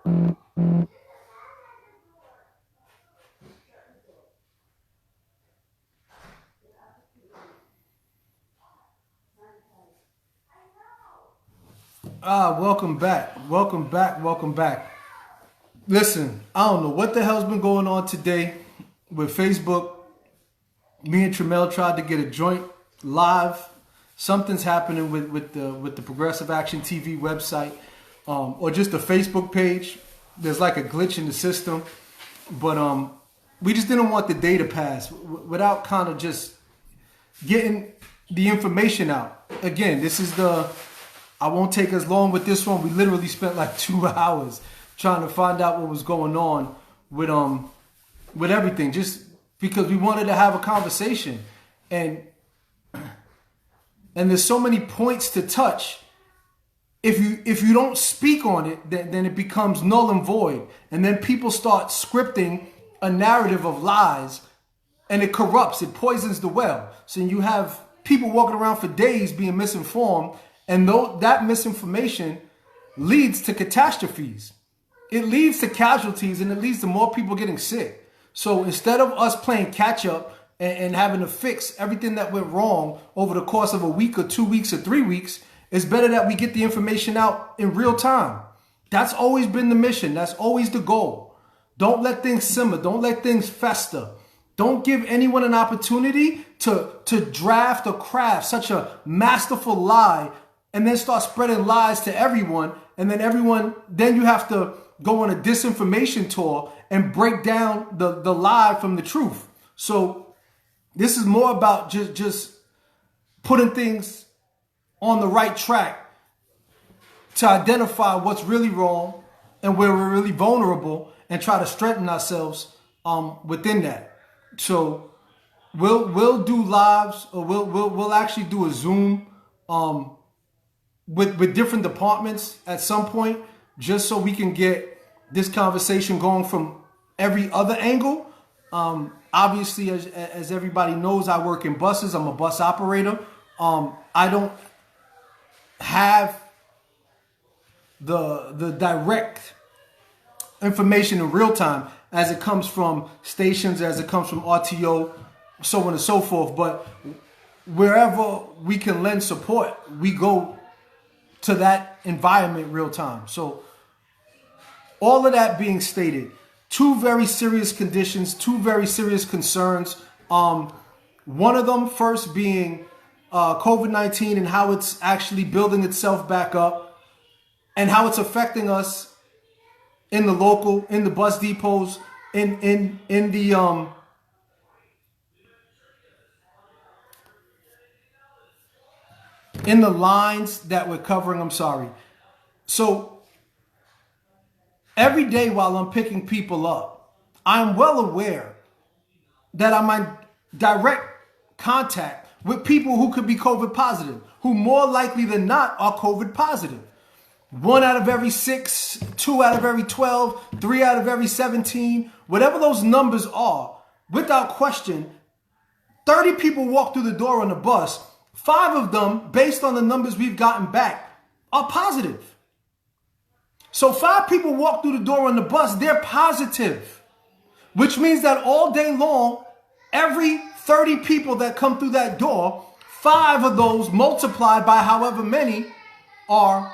Welcome back. Welcome back. Welcome back. Listen, I don't know what the hell's been going on today with Facebook. Me and Tramel tried to get a joint live. Something's happening with the Progressive Action TV website, or just the Facebook page. There's like a glitch in the system, but we just didn't want the day to pass without kind of just getting the information out. Again, I won't take as long with this one. We literally spent like 2 hours trying to find out what was going on with everything, just because we wanted to have a conversation, and there's so many points to touch. If you don't speak on it, then it becomes null and void, and then people start scripting a narrative of lies, and it corrupts, it poisons the well. So you have people walking around for days being misinformed, and though that misinformation leads to catastrophes, it leads to casualties, and it leads to more people getting sick. So instead of us playing catch up and having to fix everything that went wrong over the course of a week or 2 weeks or 3 weeks, it's better that we get the information out in real time. That's always been the mission. That's always the goal. Don't let things simmer. Don't let things fester. Don't give anyone an opportunity to draft or craft such a masterful lie and then start spreading lies to everyone. And then you have to go on a disinformation tour and break down the lie from the truth. So this is more about just putting things on the right track to identify what's really wrong and where we're really vulnerable, and try to strengthen ourselves within that. So we'll do lives, or we'll actually do a Zoom with different departments at some point, just so we can get this conversation going from every other angle. Obviously, as everybody knows, I work in buses. I'm a bus operator. I don't have the direct information in real time as it comes from stations, as it comes from RTO, so on and so forth. But wherever we can lend support, we go to that environment real time. So all of that being stated, two very serious conditions, two very serious concerns. One of them first being COVID-19 and how it's actually building itself back up, and how it's affecting us in the bus depots, in the lines that we're covering. I'm sorry. So every day while I'm picking people up, I'm well aware that I'm in direct contact with people who could be COVID positive, who more likely than not are COVID positive. 1 out of every 6, 2 out of every 12, 3 out of every 17, whatever those numbers are, without question, 30 people walk through the door on the bus. 5 of them, based on the numbers we've gotten back, are positive. So 5 people walk through the door on the bus, they're positive, which means that all day long, every 30 people that come through that door, 5 of those multiplied by however many are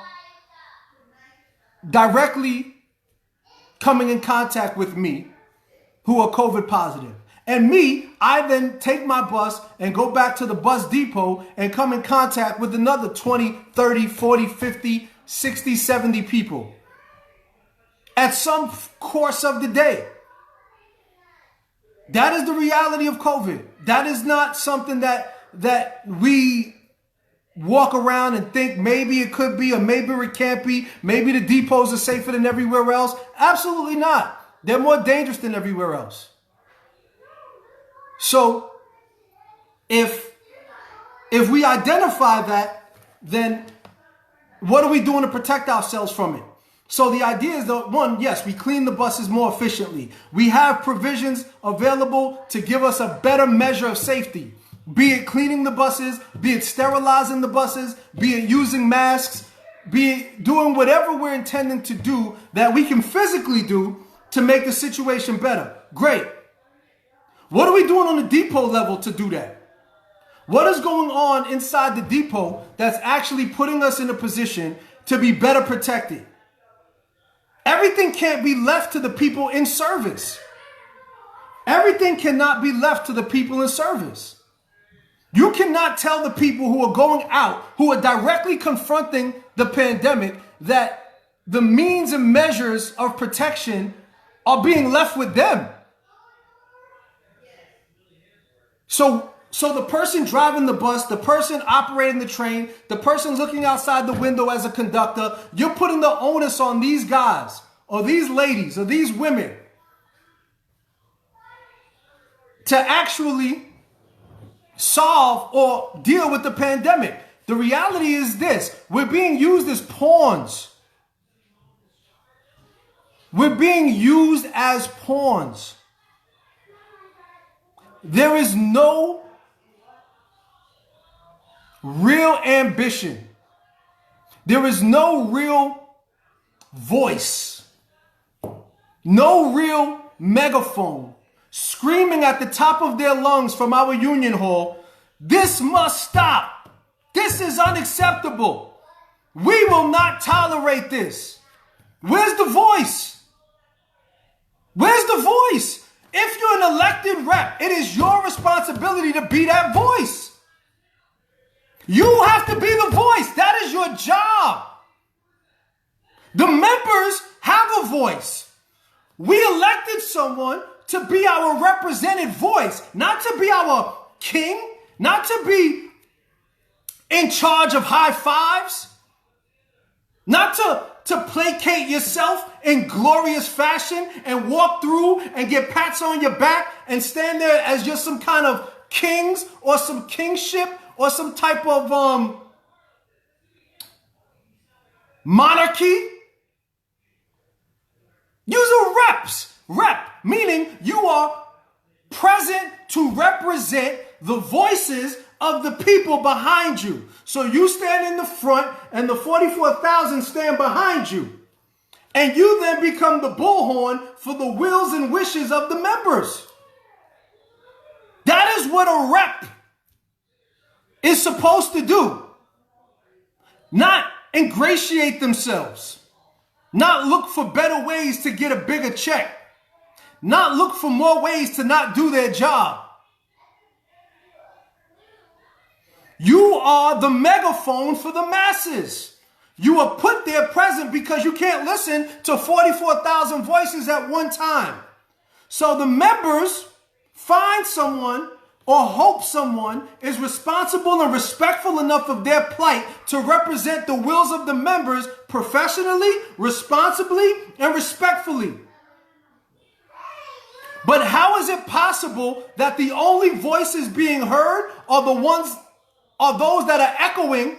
directly coming in contact with me, who are COVID positive. And me, I then take my bus and go back to the bus depot and come in contact with another 20, 30, 40, 50, 60, 70 people at some course of the day. That is the reality of COVID. That is not something that we walk around and think maybe it could be or maybe it can't be. Maybe the depots are safer than everywhere else. Absolutely not. They're more dangerous than everywhere else. So if we identify that, then what are we doing to protect ourselves from it? So the idea is that, one, yes, we clean the buses more efficiently. We have provisions available to give us a better measure of safety. Be it cleaning the buses, be it sterilizing the buses, be it using masks, be doing whatever we're intending to do that we can physically do to make the situation better. Great. What are we doing on the depot level to do that? What is going on inside the depot that's actually putting us in a position to be better protected? Everything can't be left to the people in service. Everything cannot be left to the people in service. You cannot tell the people who are going out, who are directly confronting the pandemic, that the means and measures of protection are being left with them. So the person driving the bus, the person operating the train, the person looking outside the window as a conductor, you're putting the onus on these guys or these ladies or these women to actually solve or deal with the pandemic. The reality is this: we're being used as pawns. We're being used as pawns. There is no real ambition. There is no real voice. No real megaphone screaming at the top of their lungs from our union hall, "This must stop. This is unacceptable. We will not tolerate this." Where's the voice? Where's the voice? If you're an elected rep, it is your responsibility to be that voice. You have to be the voice. That is your job. The members have a voice. We elected someone to be our represented voice, not to be our king, not to be in charge of high fives, not to placate yourself in glorious fashion and walk through and get pats on your back and stand there as just some kind of kings or some kingship or some type of monarchy. Use a rep, meaning you are present to represent the voices of the people behind you. So you stand in the front and the 44,000 stand behind you. And you then become the bullhorn for the wills and wishes of the members. That is what a rep is supposed to do. Not ingratiate themselves. Not look for better ways to get a bigger check. Not look for more ways to not do their job. You are the megaphone for the masses. You are put there present because you can't listen to 44,000 voices at one time. So the members find someone or hope someone is responsible and respectful enough of their plight to represent the wills of the members professionally, responsibly, and respectfully. But how is it possible that the only voices being heard are those that are echoing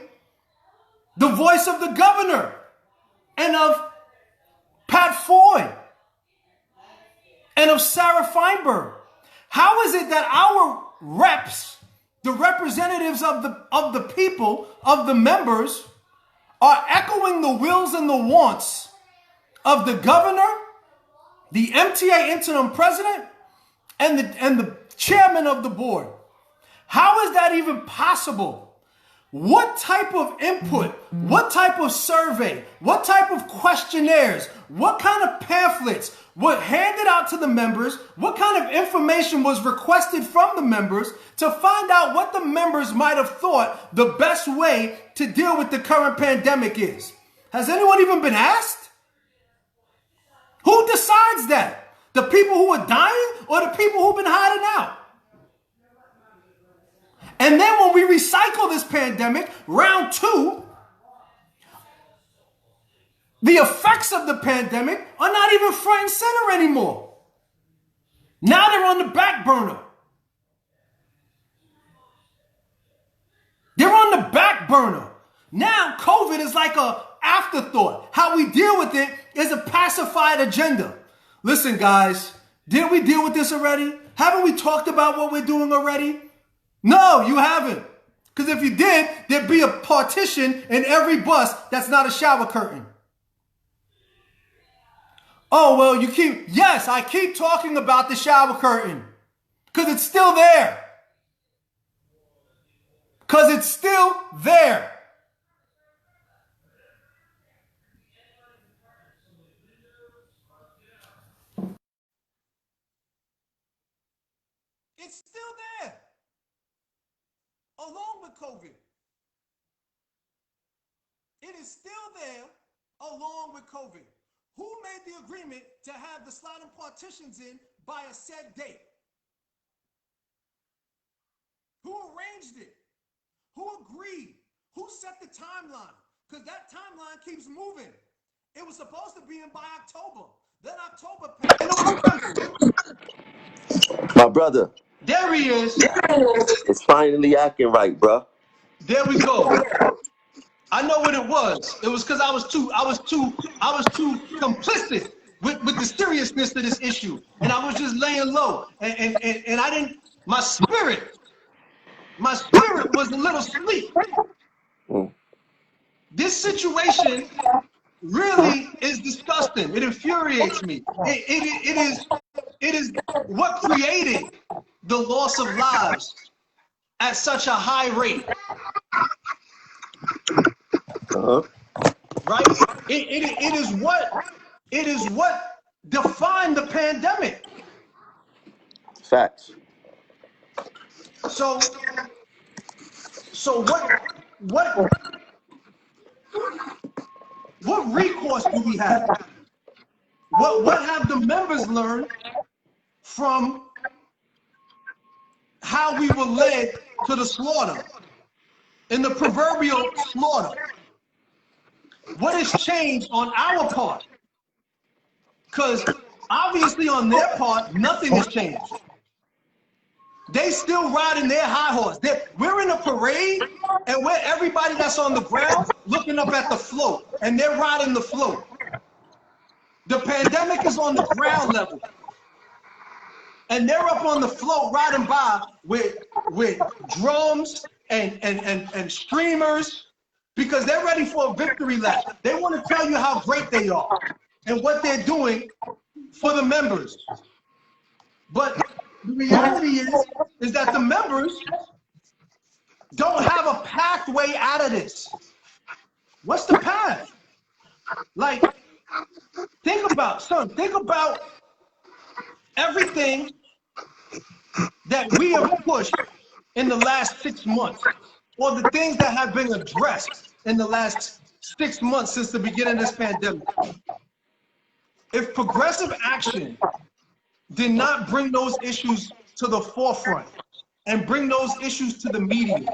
the voice of the governor and of Pat Foy and of Sarah Feinberg? How is it that our reps, the representatives of the people, of the members, are echoing the wills and the wants of the governor, the MTA interim president, and the chairman of the board? How is that even possible? What type of input, what type of survey, what type of questionnaires, what kind of pamphlets were handed out to the members? What kind of information was requested from the members to find out what the members might have thought the best way to deal with the current pandemic is? Has anyone even been asked? Who decides that? The people who are dying or the people who've been hiding out? And then when we recycle this pandemic, round two, the effects of the pandemic are not even front and center anymore. Now they're on the back burner. They're on the back burner. Now COVID is like an afterthought. How we deal with it is a pacified agenda. Listen, guys, didn't we deal with this already? Haven't we talked about what we're doing already? No, you haven't. Because if you did, there'd be a partition in every bus that's not a shower curtain. Oh, well, yes, I keep talking about the shower curtain. Because it's still there. Because it's still there. It's still there. Along with COVID. It is still there along with COVID. Who made the agreement to have the sliding partitions in by a set date? Who arranged it? Who agreed? Who set the timeline? Because that timeline keeps moving. It was supposed to be in by October. Then October passed. My brother. There he is. It's finally acting right, bro. There we go. I know what it was. It was because I was too complicit with the seriousness of this issue, and I was just laying low, and I didn't. My spirit was a little asleep. This situation really is disgusting. It infuriates me. It is what created the loss of lives at such a high rate. Right? It is what defined the pandemic. Facts. So what recourse do we have? What have the members learned from how we were led to the slaughter, in the proverbial slaughter? What has changed on our part? Because obviously on their part, nothing has changed. They still riding their high horse. We're in a parade, and we're everybody that's on the ground looking up at the float, and they're riding the float. The pandemic is on the ground level, and they're up on the float riding by with drums and streamers, because they're ready for a victory lap. They want to tell you how great they are and what they're doing for the members. But the reality is that the members don't have a pathway out of this. What's the path? Like, think about everything that we have pushed in the last 6 months, or the things that have been addressed in the last 6 months since the beginning of this pandemic. If progressive action did not bring those issues to the forefront and bring those issues to the media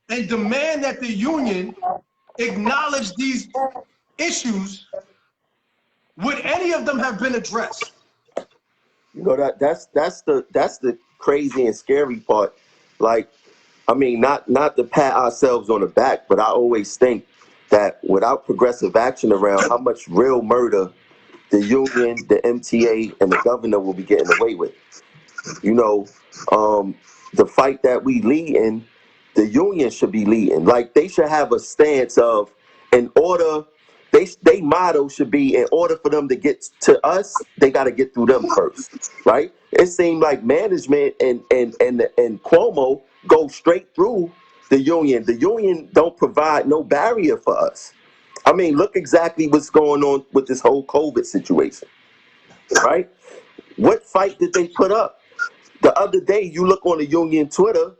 and demand that the union acknowledge these issues, would any of them have been addressed? You know, that's the crazy and scary part. Like, I mean, not to pat ourselves on the back, but I always think that without progressive action around, how much real murder the union, the MTA, and the governor will be getting away with. You know, the fight that we lead in, the union should be leading. Like, they should have a stance of, in order, they motto should be, in order for them to get to us, they got to get through them first, right? It seemed like management and Cuomo go straight through the union. The union don't provide no barrier for us. I mean, look exactly what's going on with this whole COVID situation, right? What fight did they put up? The other day, you look on the union Twitter,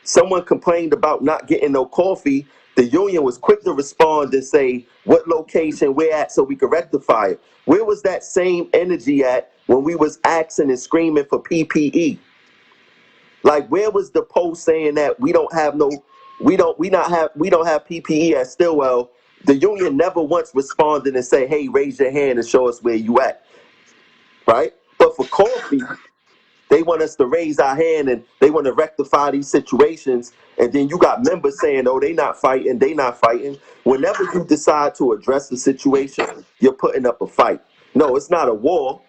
someone complained about not getting no coffee. The union was quick to respond and say what location we're at so we could rectify it. Where was that same energy at when we was asking and screaming for PPE? Like, where was the post saying that we don't have PPE at Stillwell? The union never once responded and say, hey, raise your hand and show us where you at, right? But for coffee, they want us to raise our hand and they want to rectify these situations. And then you got members saying, oh, they not fighting. Whenever you decide to address the situation, you're putting up a fight. No, it's not a war.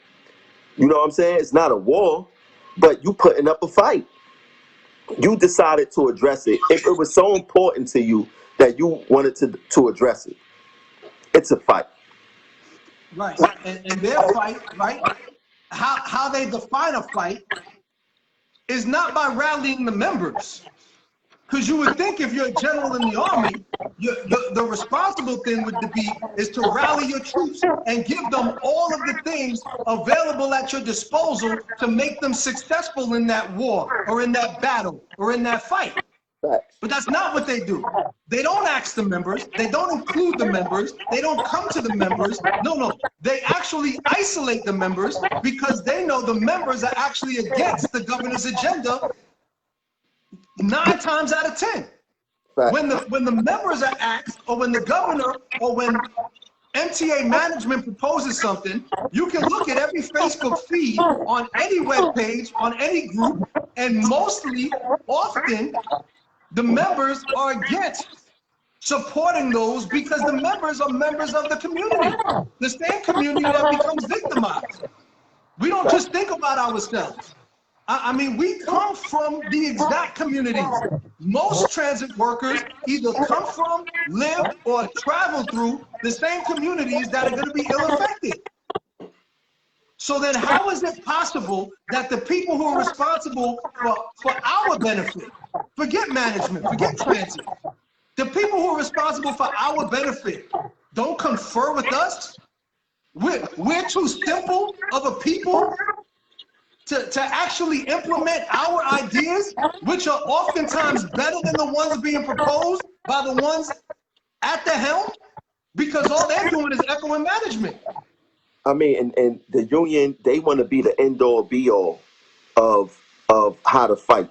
You know what I'm saying? It's not a war, but you putting up a fight. You decided to address it. If it was so important to you that you wanted to address it, it's a fight. Right. And their fight, right? How they define a fight is not by rallying the members. Because you would think if you're a general in the army, the responsible thing would be is to rally your troops and give them all of the things available at your disposal to make them successful in that war or in that battle or in that fight. Facts. But that's not what they do. They don't ask the members. They don't include the members. They don't come to the members. No. They actually isolate the members because they know the members are actually against the governor's agenda 9 times out of 10. Facts. When the members are asked, or when the governor, or when MTA management proposes something, you can look at every Facebook feed on any web page, on any group, and often, the members are against supporting those because the members are members of the community, the same community that becomes victimized. We don't just think about ourselves. I mean, we come from the exact communities. Most transit workers either come from, live, or travel through the same communities that are going to be ill-affected. So then how is it possible that the people who are responsible for our benefit, forget management, forget transit, the people who are responsible for our benefit don't confer with us? We're too simple of a people to actually implement our ideas, which are oftentimes better than the ones being proposed by the ones at the helm, because all they're doing is echoing management. I mean, and the union, they want to be the end all be all of how to fight.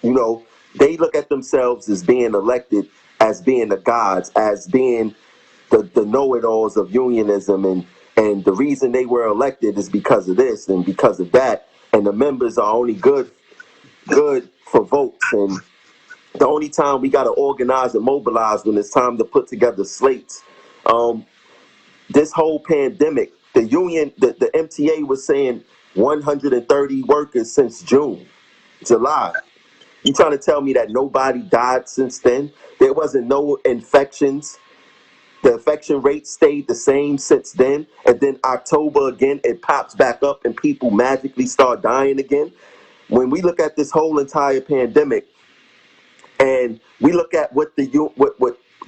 You know, they look at themselves as being elected, as being the gods, as being the know-it-alls of unionism, and the reason they were elected is because of this and because of that, and the members are only good for votes, and the only time we got to organize and mobilize when it's time to put together slates. This whole pandemic, the union, the MTA was saying 130 workers since July. You trying to tell me that nobody died since then? There wasn't no infections. The infection rate stayed the same since then. And then October again, it pops back up and people magically start dying again. When we look at this whole entire pandemic and we look at what the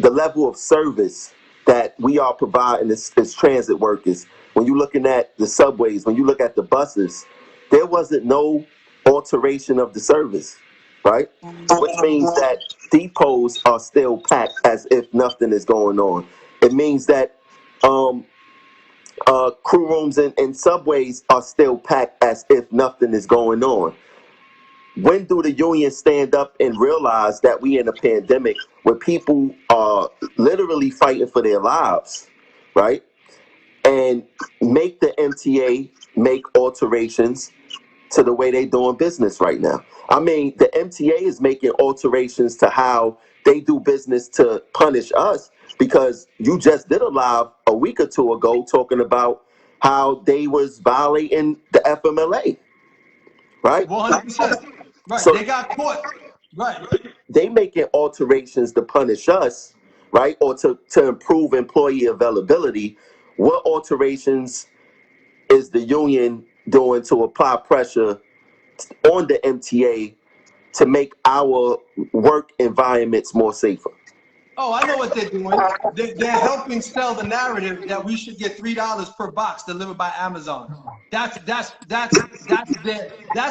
level of service that we are providing as transit workers, when you're looking at the subways, when you look at the buses, there wasn't no alteration of the service, right? Which means that depots are still packed as if nothing is going on. It means that crew rooms and subways are still packed as if nothing is going on. When do the unions stand up and realize that we in a pandemic where people are literally fighting for their lives, right? And make the MTA make alterations to the way they doing business right now. I mean, the MTA is making alterations to how they do business to punish us, because you just did a live a week or two ago talking about how they was violating the FMLA, right? 100%. Right. So They got caught. Right. they making alterations to punish us, right? Or to improve employee availability. What alterations is the union doing to apply pressure on the MTA to make our work environments more safer? Oh, I know what they're doing. They're helping sell the narrative that we should get $3 per box delivered by Amazon. That's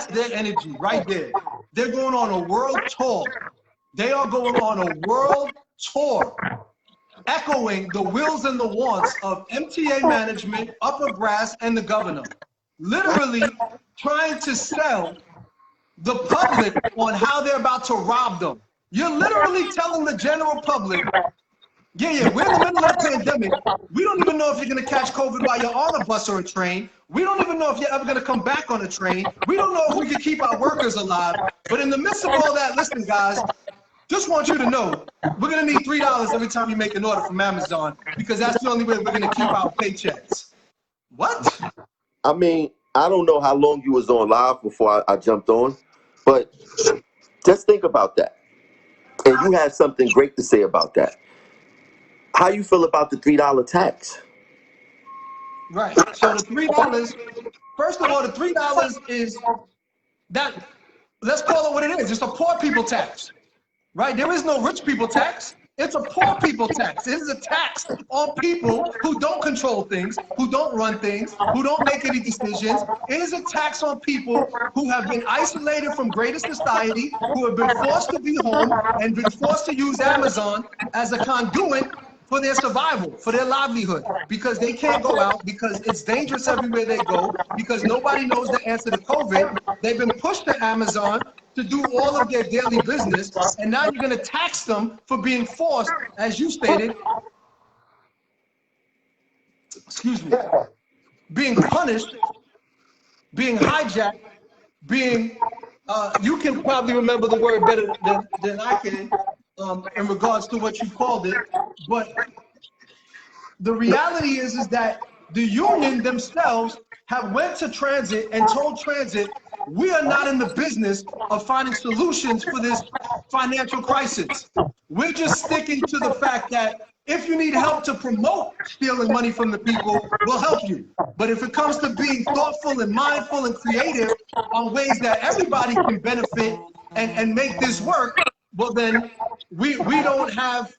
their energy right there. They're going on a world tour. They are going on a world tour, echoing the wills and the wants of MTA management, upper brass, and the governor. Literally trying to sell the public on how they're about to rob them. You're literally telling the general public, yeah, we're in the middle of a pandemic. We don't even know if you're going to catch COVID while you're on a bus or a train. We don't even know if you're ever going to come back on a train. We don't know if we can keep our workers alive. But in the midst of all that, listen, guys, just want you to know, we're going to need $3 every time you make an order from Amazon, because that's the only way we're going to keep our paychecks. What? I mean, I don't know how long you was on live before I jumped on, but Just think about that. And you have something great to say about that. How you feel about the $3 tax? Right. So the $3, first of all, the $3 is that, let's call it what it is. It's a poor people tax, right? There is no rich people tax. It's a poor people tax. It is a tax on people who don't control things, who don't run things, who don't make any decisions. It is a tax on people who have been isolated from greater society, who have been forced to be home and been forced to use Amazon as a conduit for their survival, for their livelihood, because they can't go out, because it's dangerous everywhere they go, because nobody knows the answer to COVID. They've been pushed to Amazon to do all of their daily business, and now you're going to tax them for being forced, as you stated, excuse me, being punished, being hijacked, being, you can probably remember the word better than I can in regards to what you called it, but the reality is that the union themselves have went to transit and told transit, we are not in the business of finding solutions for this financial crisis. We're just sticking to the fact that if you need help to promote stealing money from the people, we'll help you. But if it comes to being thoughtful and mindful and creative on ways that everybody can benefit and make this work, well then we don't have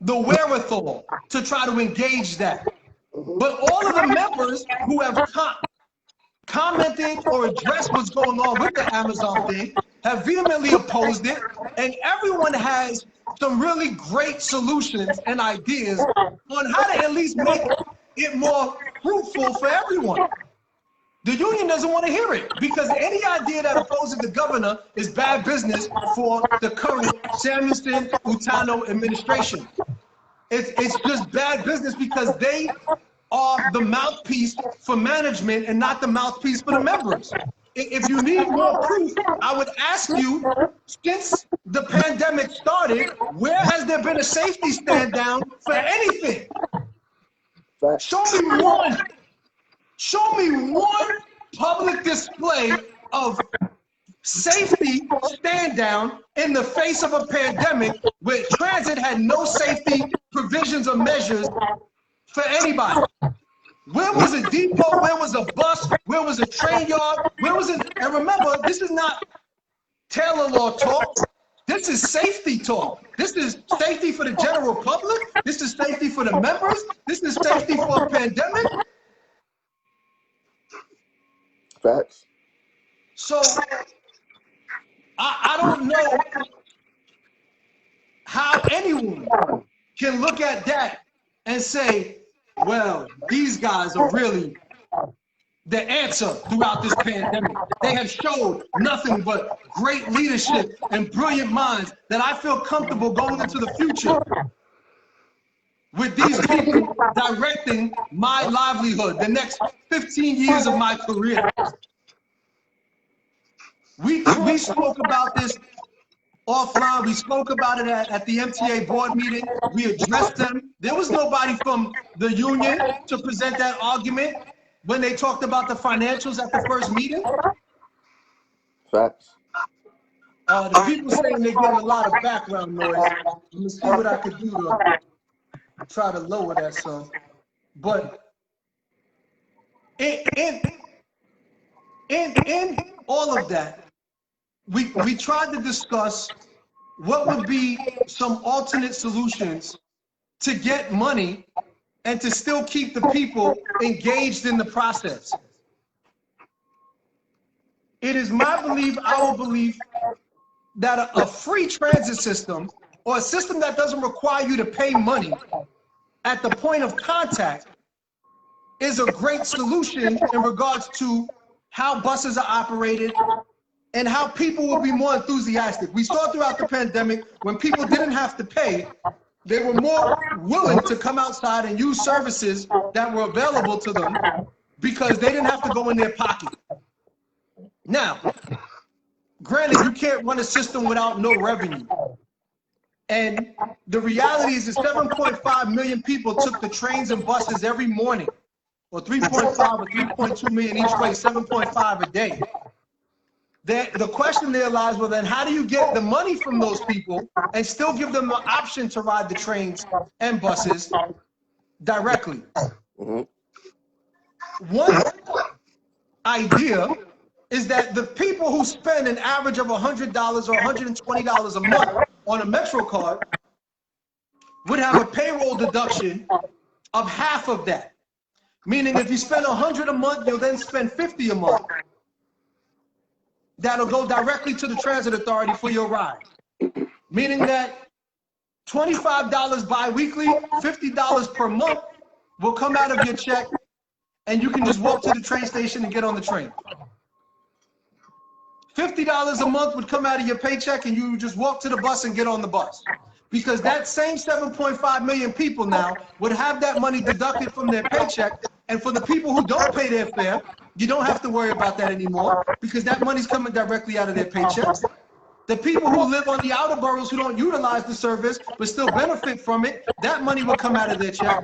the wherewithal to try to engage that. But all of the members who have commented or addressed what's going on with the Amazon thing have vehemently opposed it, and everyone has some really great solutions and ideas on how to at least make it more fruitful for everyone. The union doesn't want to hear it, because any idea that opposes the governor is bad business for the current Samuelson-Utano administration. It's just bad business because they are the mouthpiece for management and not the mouthpiece for the members. If you need more proof, I would ask you, since the pandemic started, where has there been a safety stand down for anything? Show me one public display of safety stand down in the face of a pandemic where transit had no safety provisions or measures for anybody. Where was a depot? Where was a bus? Where was a train yard? Where was it? And remember, this is not Taylor law talk. This is safety talk. This is safety for the general public. This is safety for the members. This is safety for a pandemic. Facts. So I don't know how anyone can look at that and say, well, these guys are really the answer throughout this pandemic. They have showed nothing but great leadership and brilliant minds that I feel comfortable going into the future with these people directing my livelihood, the next 15 years of my career. We spoke about this offline. We spoke about it at the MTA board meeting. We addressed them. There was nobody from the union to present that argument when they talked about the financials at the first meeting. Facts. The people saying they're getting a lot of background noise. I'm gonna see what I could do to try to lower that some. But in all of that, we tried to discuss what would be some alternate solutions to get money and to still keep the people engaged in the process. It is my belief, our belief, that a free transit system, or a system that doesn't require you to pay money at the point of contact, is a great solution in regards to how buses are operated and how people will be more enthusiastic. We saw throughout the pandemic, when people didn't have to pay, they were more willing to come outside and use services that were available to them because they didn't have to go in their pocket. Now, granted, you can't run a system without no revenue. And the reality is that 7.5 million people took the trains and buses every morning, or 3.5 or 3.2 million each way, 7.5 a day. The question there lies, well, then how do you get the money from those people and still give them the option to ride the trains and buses directly? Mm-hmm. One idea is that the people who spend an average of $100 or $120 a month on a Metro card would have a payroll deduction of half of that. Meaning if you spend $100 a month, you'll then spend $50 a month. That'll go directly to the transit authority for your ride. Meaning that $25 bi-weekly, $50 per month will come out of your check, and you can just walk to the train station and get on the train. $50 a month would come out of your paycheck, and you just walk to the bus and get on the bus. Because that same 7.5 million people now would have that money deducted from their paycheck. And for the people who don't pay their fare, you don't have to worry about that anymore because that money's coming directly out of their paychecks. The people who live on the outer boroughs who don't utilize the service but still benefit from it, that money will come out of their check.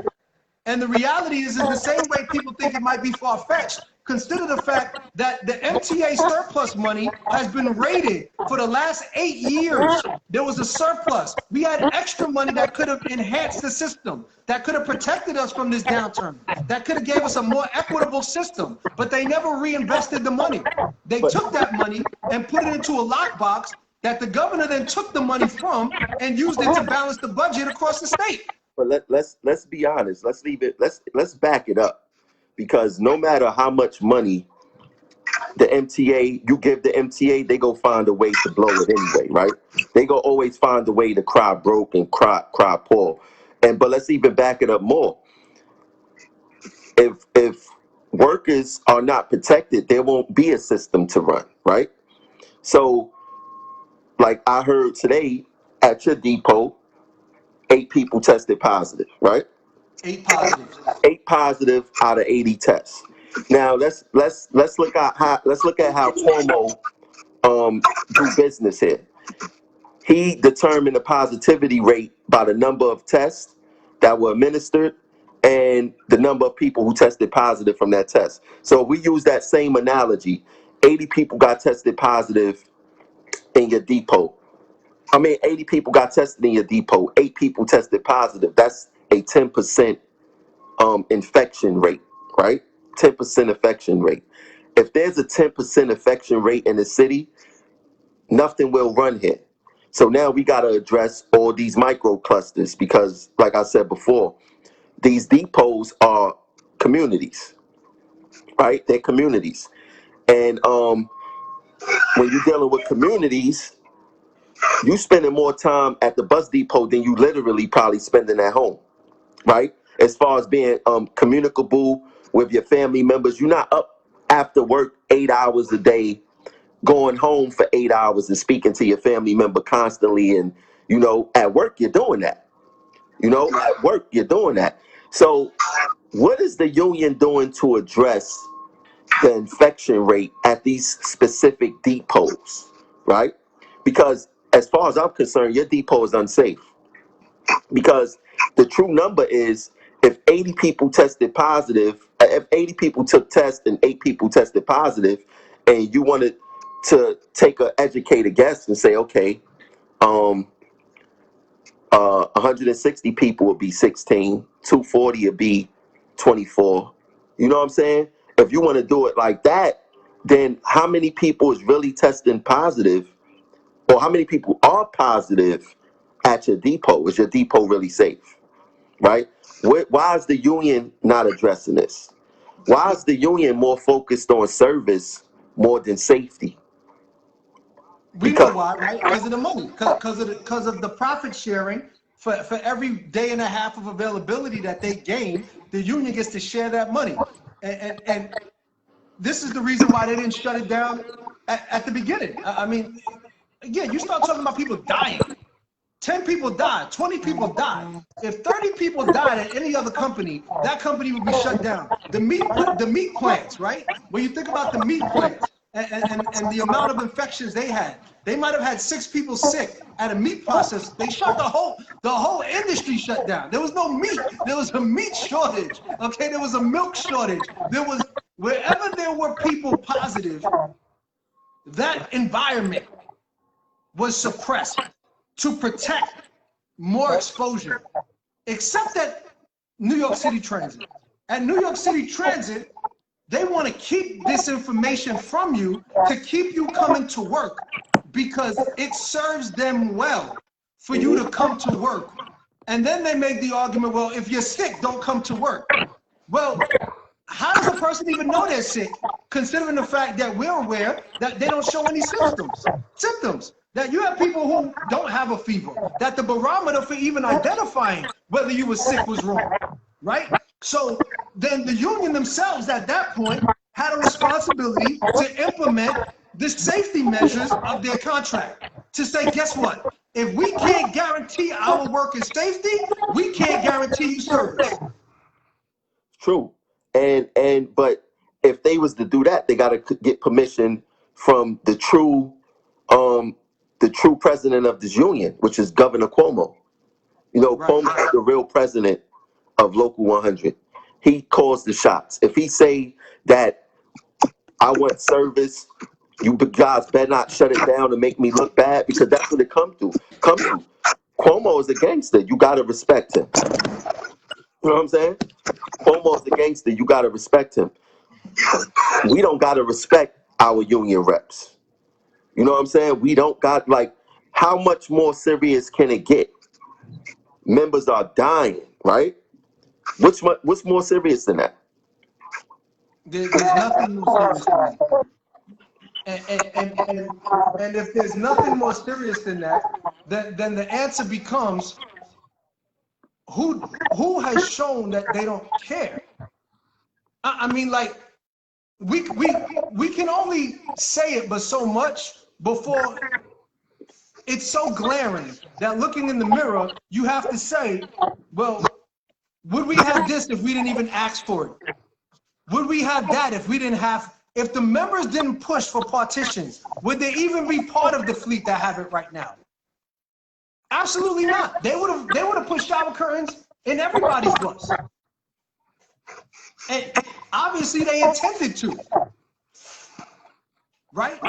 And the reality is the same way people think it might be far-fetched. Consider the fact that the MTA surplus money has been rated for the last 8 years. There was a surplus. We had extra money that could have enhanced the system, that could have protected us from this downturn, that could have gave us a more equitable system, but they never reinvested the money. They took that money and put it into a lockbox that the governor then took the money from and used it to balance the budget across the state. But let's be honest. Let's leave it. Let's back it up, because no matter how much money the MTA you give the MTA, they go find a way to blow it anyway, right? They go always find a way to cry broke and cry poor. But let's even back it up more. If workers are not protected, there won't be a system to run, right? So, like I heard today at your depot, 8 people tested positive, right? 8 positives. 8 positive out of 80 tests. Now let's look at how Cuomo do business here. He determined the positivity rate by the number of tests that were administered and the number of people who tested positive from that test. So if we use that same analogy, 80 people got tested positive in your depot. 80 people got tested in your depot. 8 people tested positive. That's a 10% infection rate, right? 10% infection rate. If there's a 10% infection rate in the city, nothing will run here. So now we got to address all these micro clusters because, like I said before, these depots are communities, right? They're communities. And when you're dealing with communities, you spending more time at the bus depot than you literally probably spending at home, right? As far as being communicable with your family members, you're not up after work 8 hours a day, going home for 8 hours and speaking to your family member constantly. And, at work, you're doing that. At work, you're doing that. So what is the union doing to address the infection rate at these specific depots, right? Because as far as I'm concerned, your depot is unsafe. Because the true number is if 80 people tested positive, if 80 people took tests and 8 people tested positive, and you wanted to take an educated guess and say, okay, 160 people would be 16, 240 would be 24. You know what I'm saying? If you want to do it like that, then how many people is really testing positive, or how many people are positive at your depot? Is your depot really safe, right? Why is the union not addressing this? Why is the union more focused on service more than safety? We know why, right? Because of the money, because of the profit sharing. For every day and a half of availability that they gain, the union gets to share that money. And this is the reason why they didn't shut it down at the beginning. Again, you start talking about people dying. 10 people died, 20 people died. If 30 people died at any other company, that company would be shut down. The meat plants, right? When you think about the meat plants and the amount of infections they had, they might have had 6 people sick at a meat process. They shut the whole industry shut down. There was no meat. There was a meat shortage. Okay, there was a milk shortage. There was, wherever there were people positive, that environment was suppressed to protect more exposure, except at New York City Transit. At New York City Transit, they want to keep this information from you to keep you coming to work because it serves them well for you to come to work. And then they make the argument, well, if you're sick, don't come to work. Well, how does a person even know they're sick, considering the fact that we're aware that they don't show any symptoms? That you have people who don't have a fever, that the barometer for even identifying whether you were sick was wrong, right? So then the union themselves at that point had a responsibility to implement the safety measures of their contract to say, guess what? If we can't guarantee our workers' safety, we can't guarantee you service. True. But if they was to do that, they got to get permission from the true president of this union, which is Governor Cuomo. You know, right. Cuomo is the real president of Local 100. He calls the shots. If he say that I want service, you guys better not shut it down and make me look bad, because that's what it comes to. Cuomo is a gangster. You got to respect him. You know what I'm saying? Cuomo is a gangster. You got to respect him. We don't got to respect our union reps. You know what I'm saying? We don't got, like, how much more serious can it get? Members are dying, right? What's more serious than that? There's nothing more serious than that. And if there's nothing more serious than that, then the answer becomes, who has shown that they don't care? I mean, like, we can only say it but so much before it's so glaring that looking in the mirror, you have to say, well, would we have this if we didn't even ask for it? Would we have that if we didn't have, if the members didn't push for partitions, would they even be part of the fleet that have it right now? Absolutely not. They would have pushed shower curtains in everybody's bus. And obviously they intended to. Right?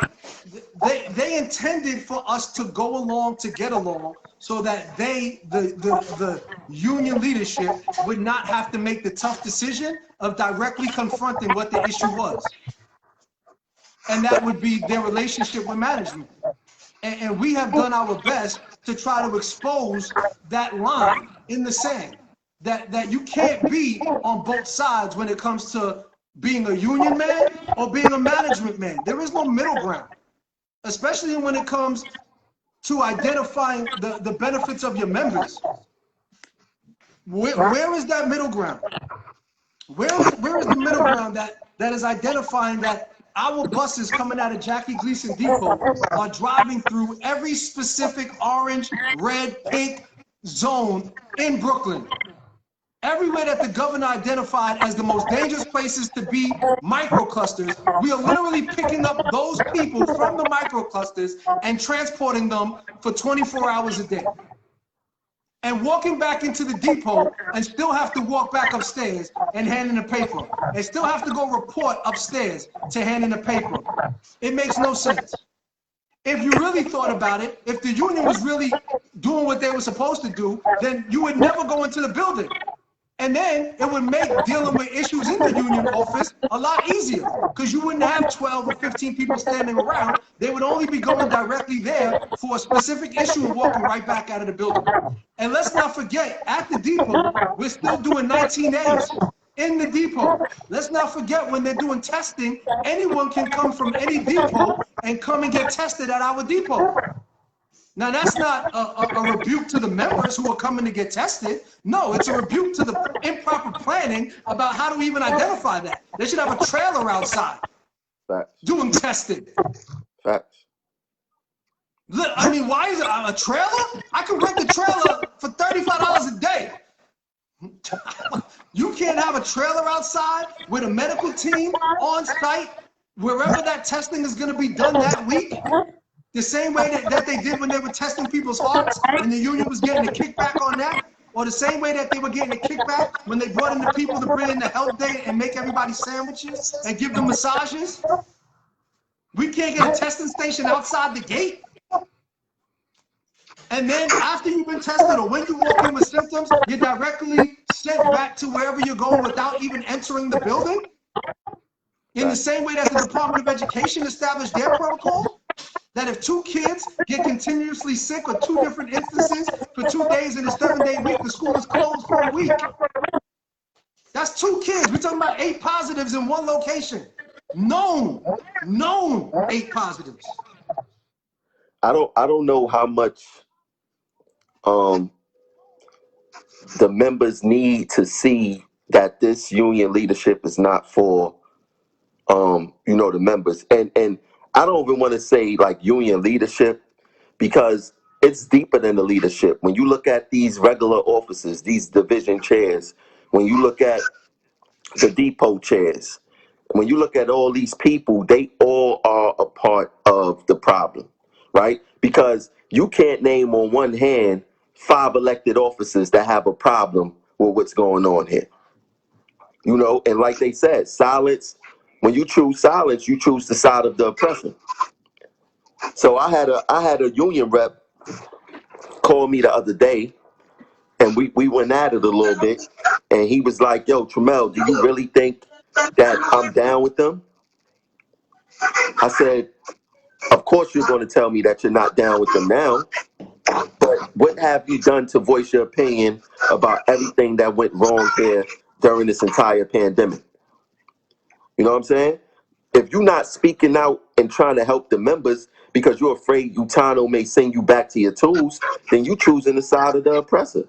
They intended for us to go along, to get along, so that the union leadership would not have to make the tough decision of directly confronting what the issue was. And that would be their relationship with management. And we have done our best to try to expose that line in the sand, that you can't be on both sides when it comes to being a union man or being a management man. There is no middle ground, especially when it comes to identifying the benefits of your members. Where is that middle ground? Where is the middle ground that is identifying that our buses coming out of Jackie Gleason Depot are driving through every specific orange, red, pink zone in Brooklyn? Everywhere that the governor identified as the most dangerous places to be microclusters, we are literally picking up those people from the microclusters and transporting them for 24 hours a day. And walking back into the depot and still have to walk back upstairs and hand in the paper. And still have to go report upstairs to hand in the paper. It makes no sense. If you really thought about it, if the union was really doing what they were supposed to do, then you would never go into the building. And then it would make dealing with issues in the union office a lot easier, because you wouldn't have 12 or 15 people standing around. They would only be going directly there for a specific issue and walking right back out of the building. And let's not forget, at the depot, we're still doing 19As in the depot. Let's not forget, when they're doing testing, anyone can come from any depot and come and get tested at our depot. Now, that's not a rebuke to the members who are coming to get tested. No, it's a rebuke to the improper planning about how to even identify that. They should have a trailer outside. Facts. Doing testing. Facts. Look, I mean, why is it a trailer? I can rent the trailer for $35 a day. You can't have a trailer outside with a medical team on site wherever that testing is going to be done that week. The same way that they did when they were testing people's hearts and the union was getting a kickback on that, or the same way that they were getting a kickback when they brought in the people to bring in the health day and make everybody sandwiches and give them massages. We can't get a testing station outside the gate. And then after you've been tested or when you walk in with symptoms, you're directly sent back to wherever you're going without even entering the building? In the same way that the Department of Education established their protocol, that if 2 kids get continuously sick or 2 different instances for 2 days in a 7-day week, the school is closed for a week. That's 2 kids. We're talking about 8 positives in one location. Known 8 positives. I don't know how much the members need to see that this union leadership is not for the members. And I don't even want to say like union leadership, because it's deeper than the leadership. When you look at these regular officers, these division chairs, when you look at the depot chairs, when you look at all these people, they all are a part of the problem, right? Because you can't name on one hand 5 elected officers that have a problem with what's going on here. And like they said, silence, when you choose silence, you choose the side of the oppressor. So I had a union rep call me the other day, and we went at it a little bit, and he was like, yo, Tramel, do you really think that I'm down with them? I said, of course you're going to tell me that you're not down with them now, but what have you done to voice your opinion about everything that went wrong here during this entire pandemic? You know what I'm saying? If you're not speaking out and trying to help the members because you're afraid Utano may send you back to your tools, then you choosing the side of the oppressor.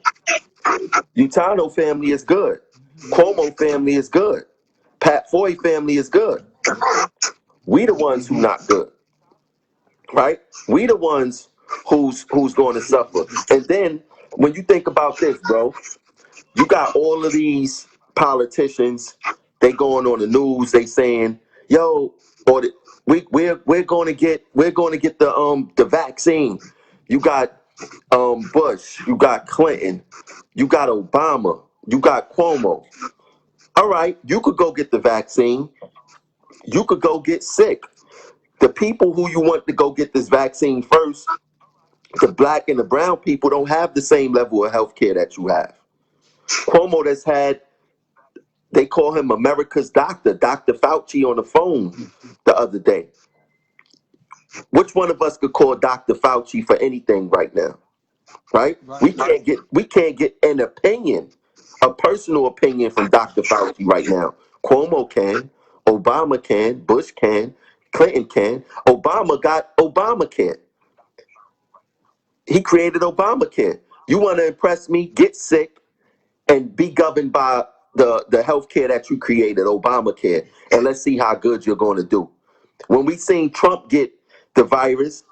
Utano family is good. Cuomo family is good. Pat Foy family is good. We the ones who not good, right? We the ones who's going to suffer. And then when you think about this, bro, you got all of these politicians. They going on the news. They saying, "Yo, or we're going to get the vaccine." You got Bush. You got Clinton. You got Obama. You got Cuomo. All right, you could go get the vaccine. You could go get sick. The people who you want to go get this vaccine first, the black and the brown people, don't have the same level of health care that you have. Cuomo that's had, they call him America's doctor, Dr. Fauci, on the phone the other day. Which one of us could call Dr. Fauci for anything right now? Right? We can't get an opinion, a personal opinion from Dr. Fauci right now. Cuomo can, Obama can, Bush can, Clinton can. Obama got Obamacare. He created Obamacare. You want to impress me? Get sick and be governed by the health care that you created, Obamacare, and let's see how good you're going to do. When we seen Trump get the virus,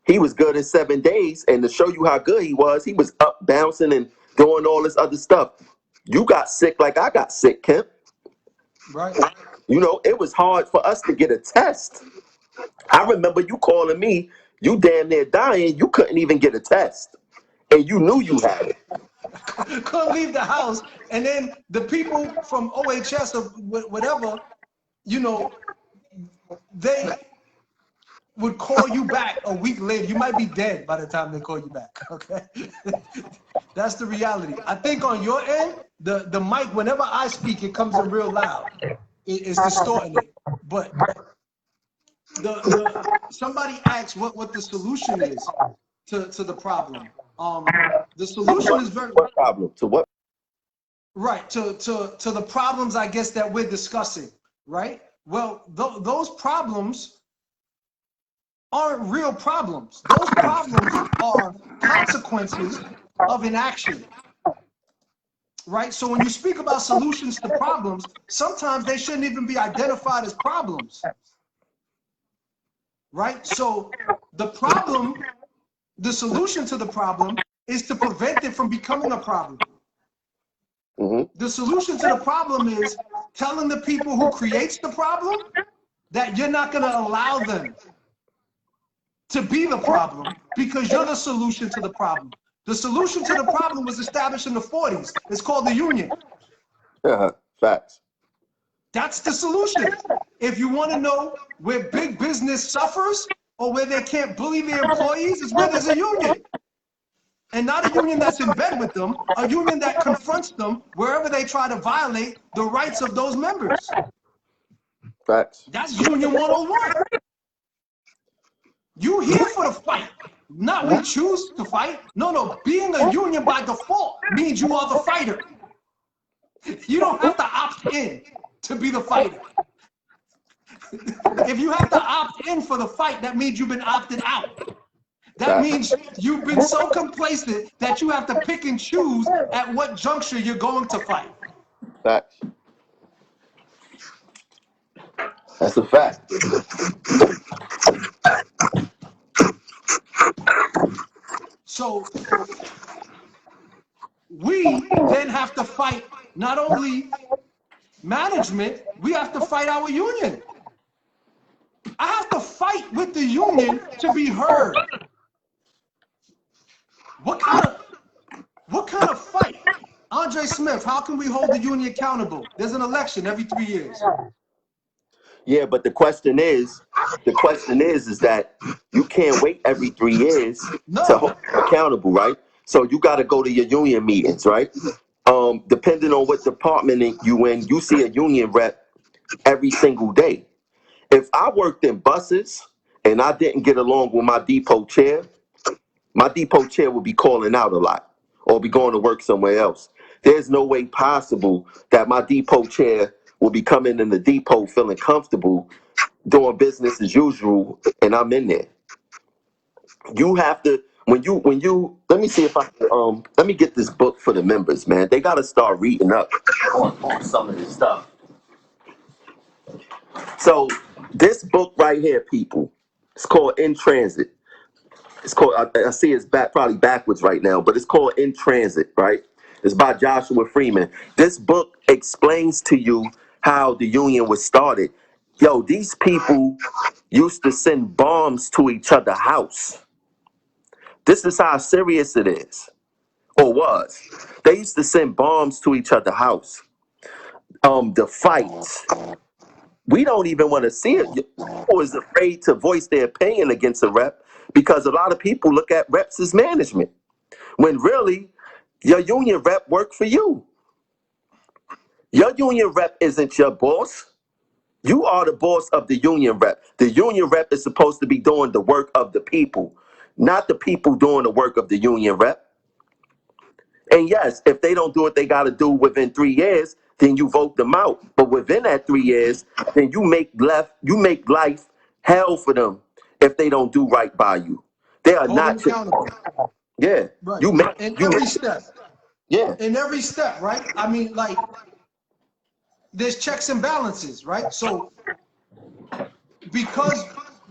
he was good in 7 days, and to show you how good he was up bouncing and doing all this other stuff. You got sick like I got sick, Kemp. Right. It was hard for us to get a test. I remember you calling me, you damn near dying, you couldn't even get a test, and you knew you had it. Couldn't leave the house, and then the people from OHS or whatever, they would call you back a week later. You might be dead by the time they call you back. Okay, that's the reality. I think on your end, the mic, whenever I speak, it comes in real loud. It's distorting it. But somebody asked what the solution is to the problem. The solution is very what problem to what? Right, to the problems, I guess, that we're discussing, right? Well, those problems aren't real problems. Those problems are consequences of inaction, right? So when you speak about solutions to problems, sometimes they shouldn't even be identified as problems, right? So the solution to the problem is to prevent it from becoming a problem. The solution to the problem is telling the people who creates the problem that you're not going to allow them to be the problem because you're the solution to the problem. The solution to the problem was established in the 40s. It's called the union. Facts. That's the solution. If you want to know where big business suffers or where they can't bully their employees, is where there's a union. And not a union that's in bed with them, a union that confronts them wherever they try to violate the rights of those members. Facts. That's Union 101. You here for the fight, not we choose to fight. No, being a union by default means you are the fighter. You don't have to opt in to be the fighter. If you have to opt in for the fight, that means you've been opted out. That means you've been so complacent that you have to pick and choose at what juncture you're going to fight. Facts. That's a fact. So we then have to fight not only management, we have to fight our union. I have to fight with the union to be heard. What kind of fight? Andre Smith, how can we hold the union accountable? There's an election every 3 years. Yeah, but the question is that you can't wait every 3 years to hold them accountable, right? So you got to go to your union meetings, right? Depending on what department you in, you see a union rep every single day. If I worked in buses and I didn't get along with my depot chair would be calling out a lot or be going to work somewhere else. There's no way possible that my depot chair will be coming in the depot feeling comfortable doing business as usual and I'm in there. You have to when you let me see if I let me get this book for the members, man. They got to start reading up on some of this stuff. So this book right here, people, it's called In Transit. It's called, I see it's probably backwards right now, but it's called In Transit, right? It's by Joshua Freeman. This book explains to you how the union was started. Yo, these people used to send bombs to each other's house. This is how serious it is, or was. They used to send bombs to each other's house. The fights. We don't even want to see it. People is afraid to voice their opinion against a rep because a lot of people look at reps as management, when really your union rep work for you. Your union rep isn't your boss. You are the boss of the union rep. The union rep is supposed to be doing the work of the people, not the people doing the work of the union rep. And yes, if they don't do what they got to do within 3 years, then you vote them out. But within that 3 years, then you make life hell for them if they don't do right by you. They are Hold them not accountable. Yeah. Right. You make In you every make, step. Yeah. In every step, right? I mean, like, there's checks and balances, right? So because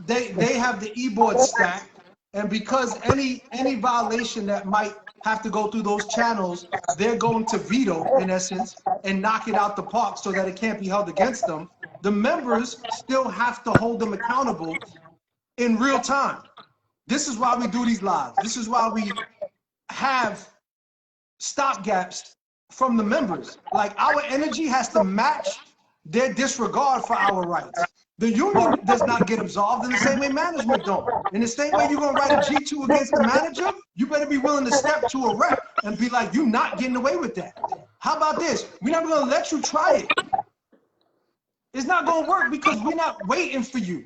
they have the e-board stack, and because any violation that might have to go through those channels, they're going to veto, in essence, and knock it out the park so that it can't be held against them. The members still have to hold them accountable in real time. This is why we do these lives. This is why we have stopgaps from the members. Like, our energy has to match their disregard for our rights. The union does not get absolved in the same way management don't. In the same way you're gonna write a G2 against the manager, you better be willing to step to a rep and be like, you're not getting away with that. How about this? We're not gonna let you try it. It's not gonna work because we're not waiting for you.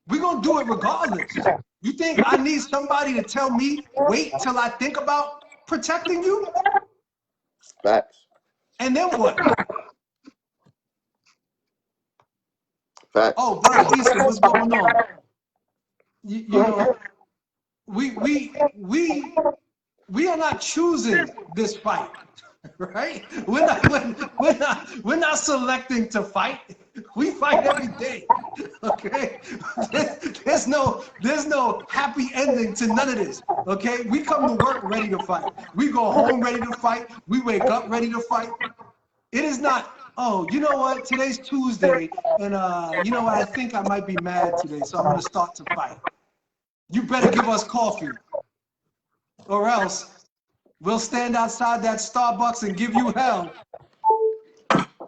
We're gonna do it regardless. You think I need somebody to tell me, wait till I think about protecting you? Facts. And then what? Facts. Oh, brother Easton, what's going on? You know, we are not choosing this fight, right? We're not selecting to fight. We fight every day. Okay? There's no happy ending to none of this. Okay? We come to work ready to fight. We go home ready to fight. We wake up ready to fight. It is not, oh, you know what? Today's Tuesday, and you know what? I think I might be mad today, so I'm gonna start to fight. You better give us coffee, or else we'll stand outside that Starbucks and give you hell.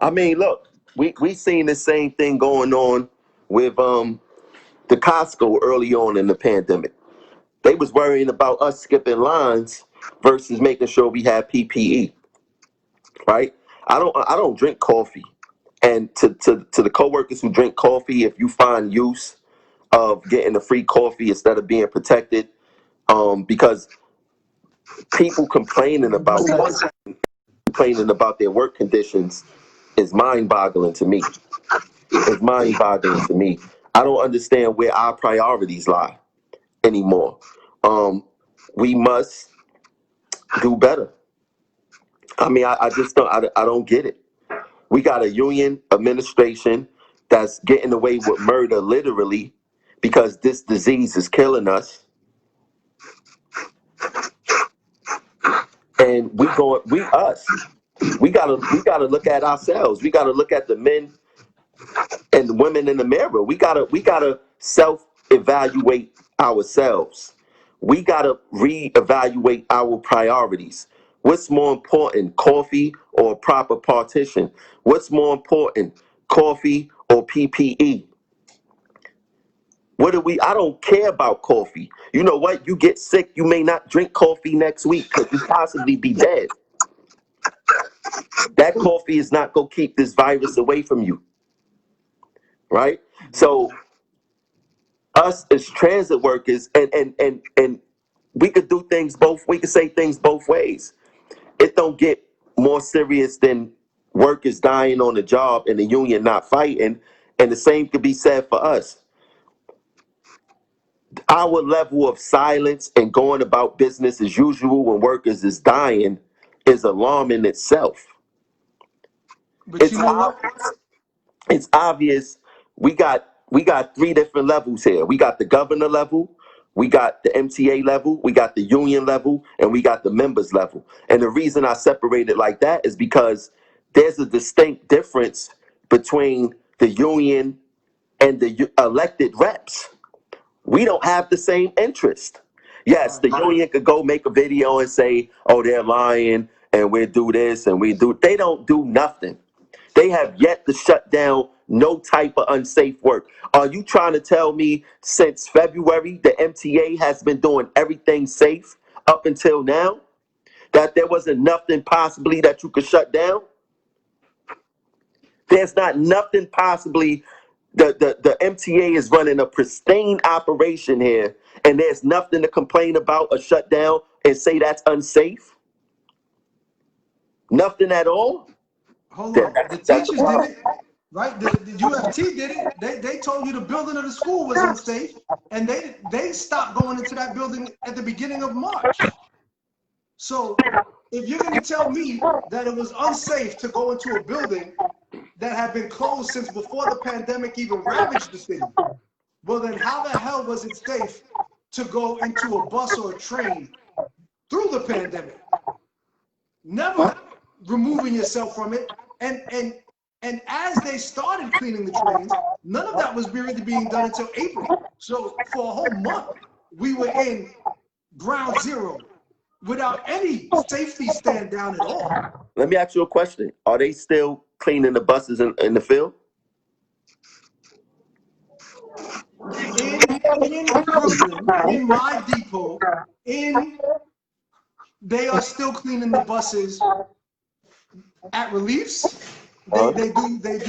I mean, look, we seen the same thing going on with the Costco early on in the pandemic. They was worrying about us skipping lines versus making sure we had PPE. Right? I don't drink coffee. And to the coworkers who drink coffee, if you find use of getting a free coffee instead of being protected, because people complaining about their work conditions is mind-boggling to me. It's mind-boggling to me. I don't understand where our priorities lie anymore. We must do better. I mean, I just don't. I don't get it. We got a union administration that's getting away with murder, literally, because this disease is killing us. And we gotta look at ourselves. We gotta look at the men and the women in the mirror. We gotta self-evaluate ourselves. We gotta reevaluate our priorities. What's more important, coffee or proper partition? What's more important, coffee or PPE? I don't care about coffee. You know what? You get sick, you may not drink coffee next week because you possibly be dead. That coffee is not going to keep this virus away from you. Right? So us as transit workers, and we could do things we could say things both ways. It don't get more serious than workers dying on the job and the union not fighting. And the same could be said for us. Our level of silence and going about business as usual when workers is dying is alarming itself. But It's you know what? it's obvious we got three different levels here. We got the governor level, we got the MTA level, we got the union level, and we got the members level. And the reason I separate it like that is because there's a distinct difference between the union and the elected reps. We don't have the same interest. Yes, the union could go make a video and say, oh, they're lying and we do this and we do. They don't do nothing. They have yet to shut down no type of unsafe work. Are you trying to tell me since February the MTA has been doing everything safe up until now? That there wasn't nothing possibly that you could shut down? There's not nothing possibly. The MTA is running a pristine operation here, and there's nothing to complain about or shut down and say that's unsafe? Nothing at all? Hold on. The teachers did it, right? The UFT did it. They told you the building of the school was unsafe, and they stopped going into that building at the beginning of March. So if you're going to tell me that it was unsafe to go into a building that had been closed since before the pandemic even ravaged the city, well then how the hell was it safe to go into a bus or a train through the pandemic? Never removing yourself from it. And as they started cleaning the trains, none of that was really being done until April. So for a whole month, we were in ground zero without any safety stand down at all. Let me ask you a question. Are they still cleaning the buses in the field? In Brooklyn, in my depot, they are still cleaning the buses at reliefs. They do the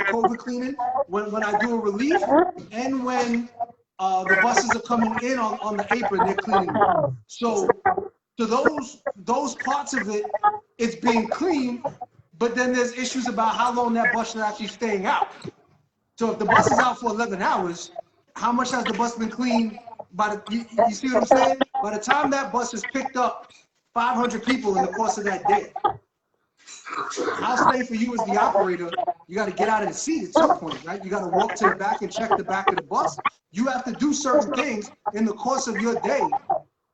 COVID cleaning when I do a relief, and when the buses are coming in on the apron, they're cleaning them. So those parts of it, it's being cleaned, but then there's issues about how long that bus is actually staying out. So if the bus is out for 11 hours, how much has the bus been cleaned? You see what I'm saying? By the time that bus has picked up 500 people in the course of that day, how safe for you as the operator? You got to get out of the seat at some point, right? You got to walk to the back and check the back of the bus. You have to do certain things in the course of your day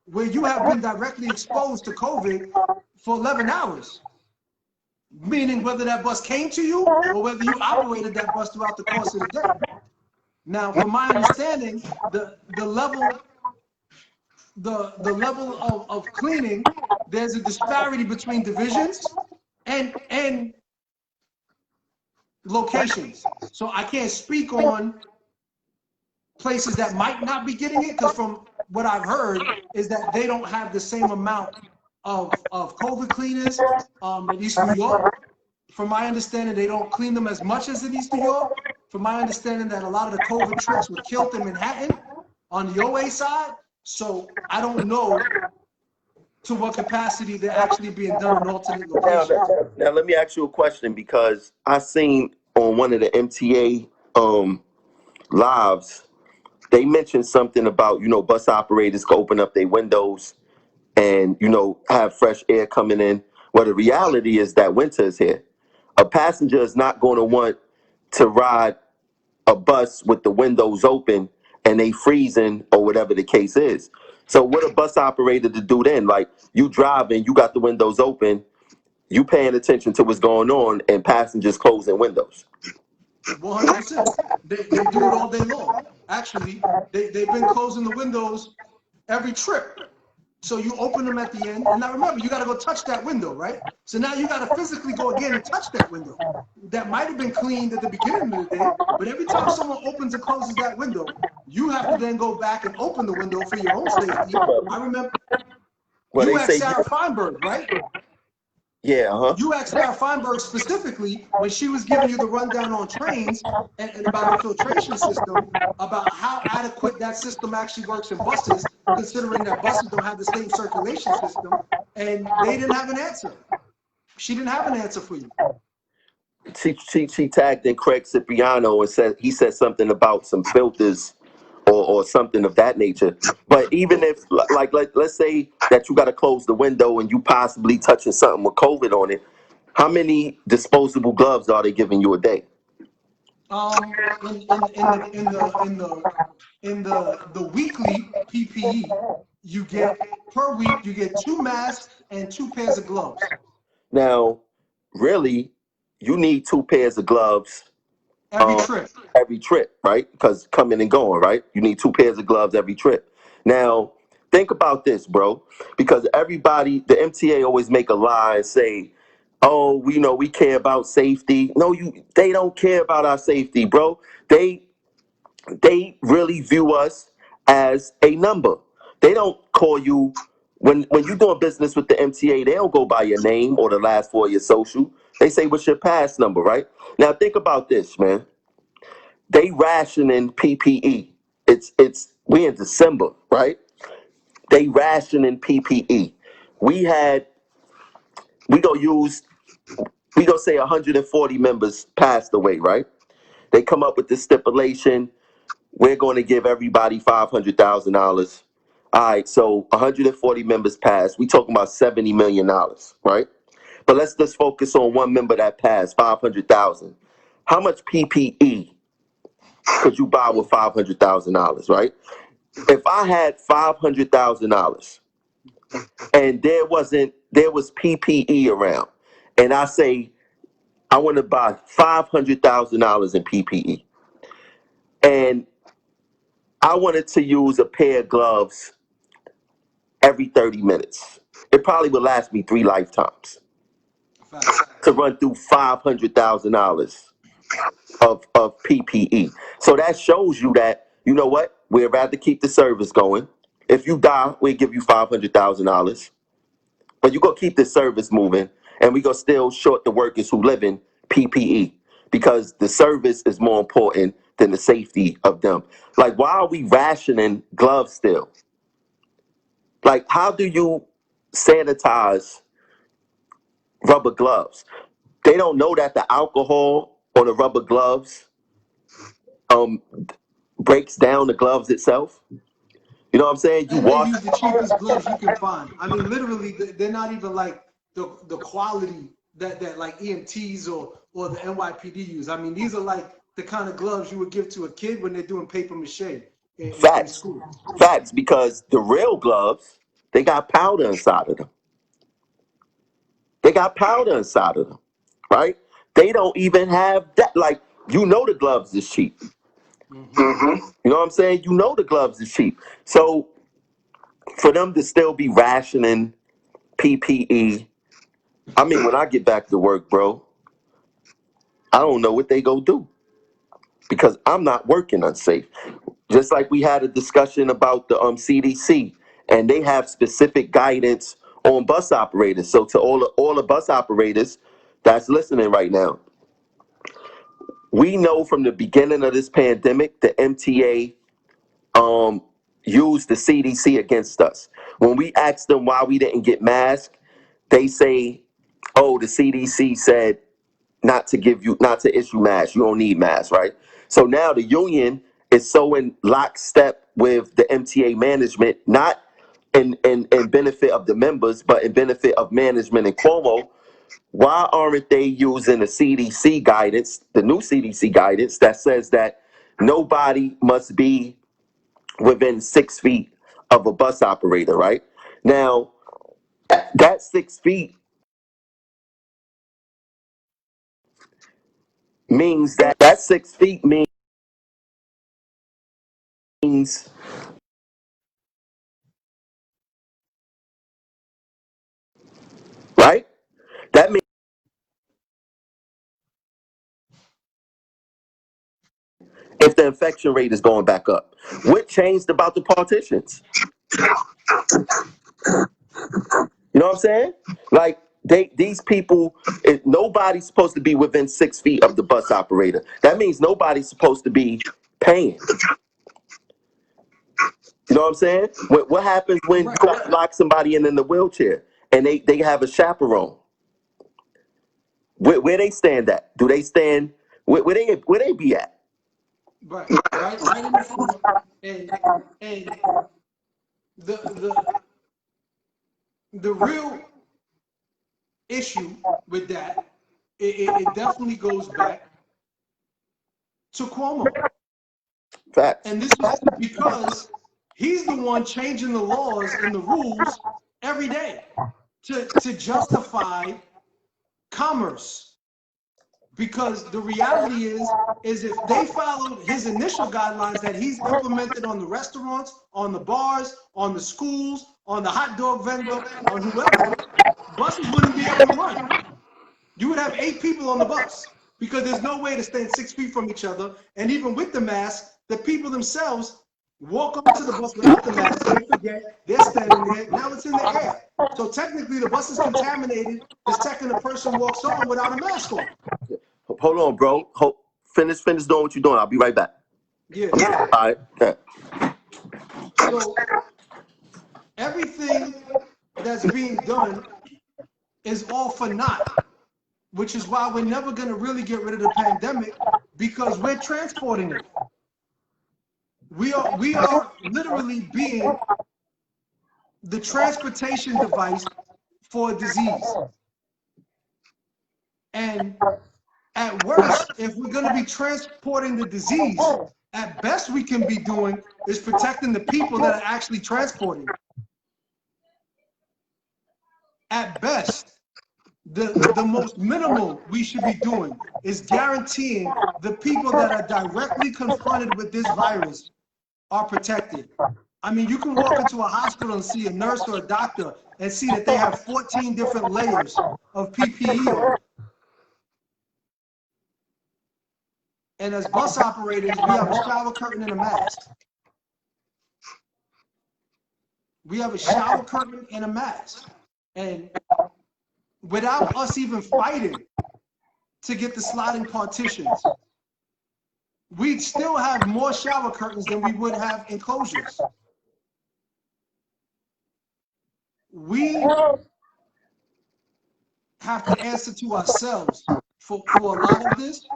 where you have been directly exposed to COVID for 11 hours. Meaning whether that bus came to you or whether you operated that bus throughout the course of the day. Now, from my understanding, the level of cleaning, there's a disparity between divisions, and locations. So I can't speak on places that might not be getting it, because from what I've heard is that they don't have the same amount of COVID cleaners in East New York. From my understanding, they don't clean them as much as in East New York. From my understanding, that a lot of the COVID trips were killed in Manhattan on the OA side. So I don't know to what capacity they're actually being done in alternate locations. Now let me ask you a question, because I seen on one of the MTA lives, they mentioned something about, bus operators can open up their windows and, have fresh air coming in. Well, the reality is that winter is here. A passenger is not going to want to ride a bus with the windows open and they freezing or whatever the case is. So what a bus operator to do then? Like, you driving, you got the windows open, you paying attention to what's going on, and passengers closing windows. 100%. They do it all day long. Actually, they've been closing the windows every trip. So you open them at the end, and now remember, you got to go touch that window, right? So now you got to physically go again and touch that window. That might have been cleaned at the beginning of the day, but every time someone opens and closes that window, you have to then go back and open the window for your own safety. I remember you asked Sarah Feinberg, right? Yeah, You asked Sarah Feinberg specifically when she was giving you the rundown on trains and about the filtration system, about how adequate that system actually works in buses, considering that buses don't have the same circulation system, and they didn't have an answer. She didn't have an answer for you. She tagged in Craig Cipriano and he said something about some filters or something of that nature. But even if, like, let's say that you got to close the window and you possibly touching something with COVID on it, how many disposable gloves are they giving you a day? In the weekly PPE, you get per week, you get 2 masks and 2 pairs of gloves. Now, really, you need 2 pairs of gloves every trip, right? Because coming and going, right? You need 2 pairs of gloves every trip. Now, think about this, bro, because everybody, the MTA always make a lie and say, "Oh, we care about safety." No, they don't care about our safety, bro. They really view us as a number. They don't call you when you're doing business with the MTA. They don't go by your name or the last 4 of your social. They say, "What's your pass number?" Right? Now think about this, man. They rationing PPE. It's we in December, right? They rationing PPE. We had we gonna say 140 members passed away, right? They come up with this stipulation. We're going to give everybody $500,000. All right, so 140 members passed. We talking about $70 million, right? But let's just focus on one member that passed, 500,000. How much PPE could you buy with $500,000, right? If I had $500,000 and there was PPE around, and I say I want to buy $500,000 in PPE, and I wanted to use a pair of gloves every 30 minutes. It probably would last me 3 lifetimes to run through $500,000 of PPE. So that shows you that, you know what? We'd rather keep the service going. If you die, we'll give you $500,000. But you're going to keep the service moving, and we're going to still short the workers who live in PPE, because the service is more important than the safety of them. Like, why are we rationing gloves still? Like, how do you sanitize rubber gloves? They don't know that the alcohol on the rubber gloves um, breaks down the gloves itself. You know what I'm saying? And they use the cheapest gloves you can find. I mean, literally, they're not even like the quality that like EMTs or the NYPD use. I mean, these are like the kind of gloves you would give to a kid when they're doing paper mache in school. Facts, because the real gloves, they got powder inside of them. They got powder inside of them, right? They don't even have that. Like, the gloves is cheap. Mm-hmm. You know what I'm saying? The gloves is cheap. So for them to still be rationing PPE, I mean, when I get back to work, bro, I don't know what they go do because I'm not working unsafe. Just like we had a discussion about the CDC, and they have specific guidance on bus operators. So to all the bus operators that's listening right now, we know from the beginning of this pandemic, the MTA used the CDC against us. When we asked them why we didn't get masks, they say, "Oh, the CDC said not to issue masks. You don't need masks, right?" So now the union is so in lockstep with the MTA management, not in benefit of the members, but in benefit of management and Cuomo. Why aren't they using the CDC guidance, the new CDC guidance that says that nobody must be within 6 feet of a bus operator, right? Now, that 6 feet means that 6 feet means, right? That means if the infection rate is going back up. What changed about the partitions? You know what I'm saying? Like these people, nobody's supposed to be within 6 feet of the bus operator. That means nobody's supposed to be paying. You know what I'm saying? What happens when you lock somebody in the wheelchair and they have a chaperone? Where they stand at? Do they stand? Where they be at? Right in the front, and the the real issue with that, it definitely goes back to Cuomo. Facts. And this is because he's the one changing the laws and the rules every day to justify commerce. Because the reality is if they followed his initial guidelines that he's implemented on the restaurants, on the bars, on the schools, on the hot dog vendor, on whoever, buses wouldn't be able to run. You would have 8 people on the bus because there's no way to stand 6 feet from each other. And even with the mask, the people themselves walk onto the bus without the mask. They forget they're standing there. Now it's in the air. So technically, the bus is contaminated the second a person walks on without a mask on. Hold on, bro. Finish doing what you're doing. I'll be right back. Yeah. All right. Okay. So everything that's being done is all for naught, which is why we're never going to really get rid of the pandemic because we're transporting it. We are literally being the transportation device for a disease. And at worst, if we're going to be transporting the disease, at best we can be doing is protecting the people that are actually transporting. At best, the most minimal we should be doing is guaranteeing the people that are directly confronted with this virus are protected. I mean, you can walk into a hospital and see a nurse or a doctor and see that they have 14 different layers of PPE on. And as bus operators, we have a shower curtain and a mask. We have a shower curtain and a mask. And without us even fighting to get the sliding partitions, we'd still have more shower curtains than we would have enclosures. We have to answer to ourselves for a lot of this,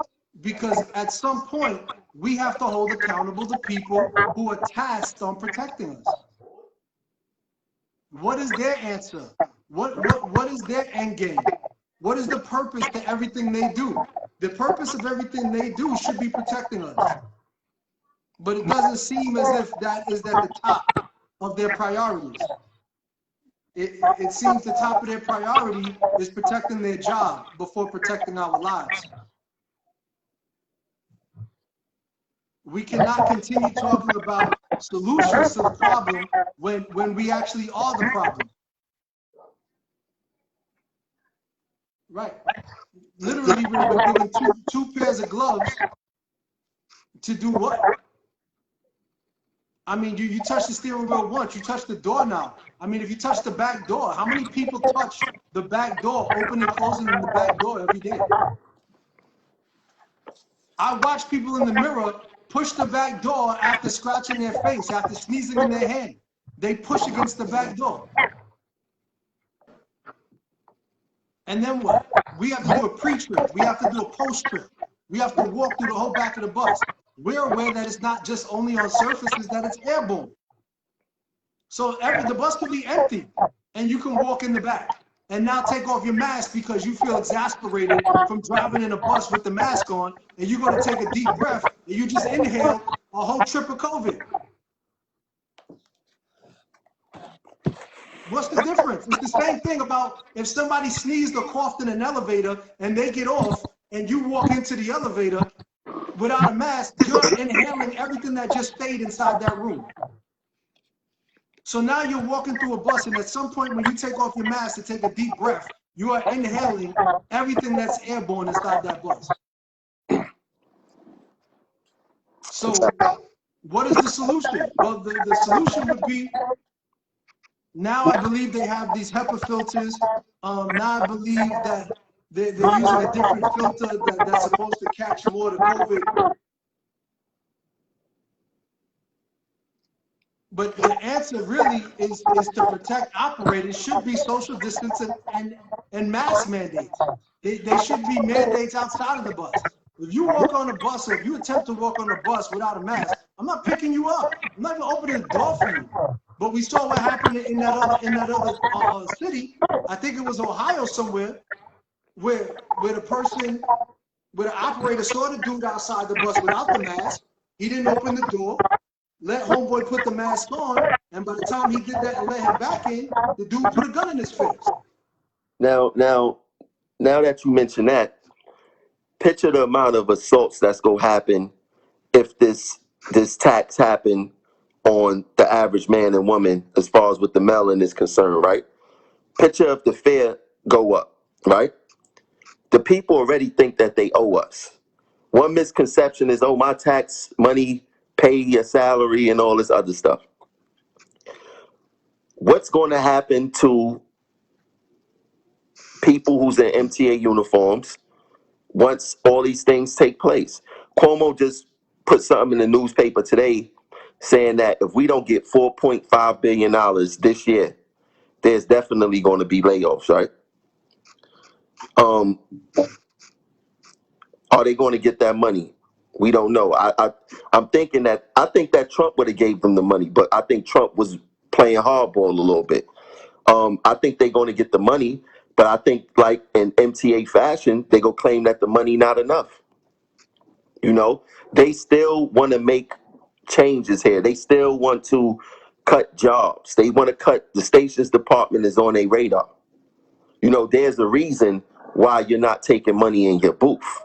because at some point we have to hold accountable the people who are tasked on protecting us. What is their answer? What is their end game? What is the purpose to everything they do? The purpose of everything they do should be protecting us. But it doesn't seem as if that is at the top of their priorities. It seems the top of their priority is protecting their job before protecting our lives. We cannot continue talking about solutions to the problem when we actually are the problem. Right. Literally, we're given two pairs of gloves to do what? I mean, you touch the steering wheel once, you touch the doorknob. I mean, if you touch the back door, how many people touch the back door, opening and closing the back door every day? I watch people in the mirror push the back door after scratching their face, after sneezing in their hand. They push against the back door. And then what? We have to do a pre-trip. We have to do a post-trip. We have to walk through the whole back of the bus. We're aware that it's not just only on surfaces, that it's airborne. So the bus could be empty, and you can walk in the back and now take off your mask because you feel exasperated from driving in a bus with the mask on, and you're going to take a deep breath, and you just inhale a whole trip of COVID. What's the difference? It's the same thing about if somebody sneezed or coughed in an elevator and they get off and you walk into the elevator without a mask, you're inhaling everything that just stayed inside that room. So now you're walking through a bus, and at some point when you take off your mask to take a deep breath, you are inhaling everything that's airborne inside that bus. So what is the solution? Well, the solution would be, now I believe they have these HEPA filters. Now I believe that they're using a different filter that's supposed to catch more of the COVID. But the answer really is to protect operators. Should be social distancing and mask mandates. They should be mandates outside of the bus. If you walk on a bus, or if you attempt to walk on a bus without a mask, I'm not picking you up. I'm not even opening the door for you. But we saw what happened in that other city. I think it was Ohio somewhere, where the operator saw the dude outside the bus without the mask. He didn't open the door. Let homeboy put the mask on, and by the time he did that and let him back in, the dude put a gun in his face. Now that you mention that, picture the amount of assaults that's gonna happen if this tax happen on the average man and woman as far as with the melanin is concerned, right? Picture if the fare go up, right? The people already think that they owe us. One misconception is, oh, my tax money pay your salary and all this other stuff. What's going to happen to people who's in MTA uniforms once all these things take place? Cuomo just put something in the newspaper today saying that if we don't get $4.5 billion this year, there's definitely going to be layoffs, right? Are they going to get that money? We don't know. I think that Trump would have gave them the money, but I think Trump was playing hardball a little bit. I think they're going to get the money, but I think, like in MTA fashion, they go claim that the money not enough. You know, they still want to make changes here. They still want to cut jobs. They want to cut the stations department is on their radar. You know, there's a reason why you're not taking money in your booth.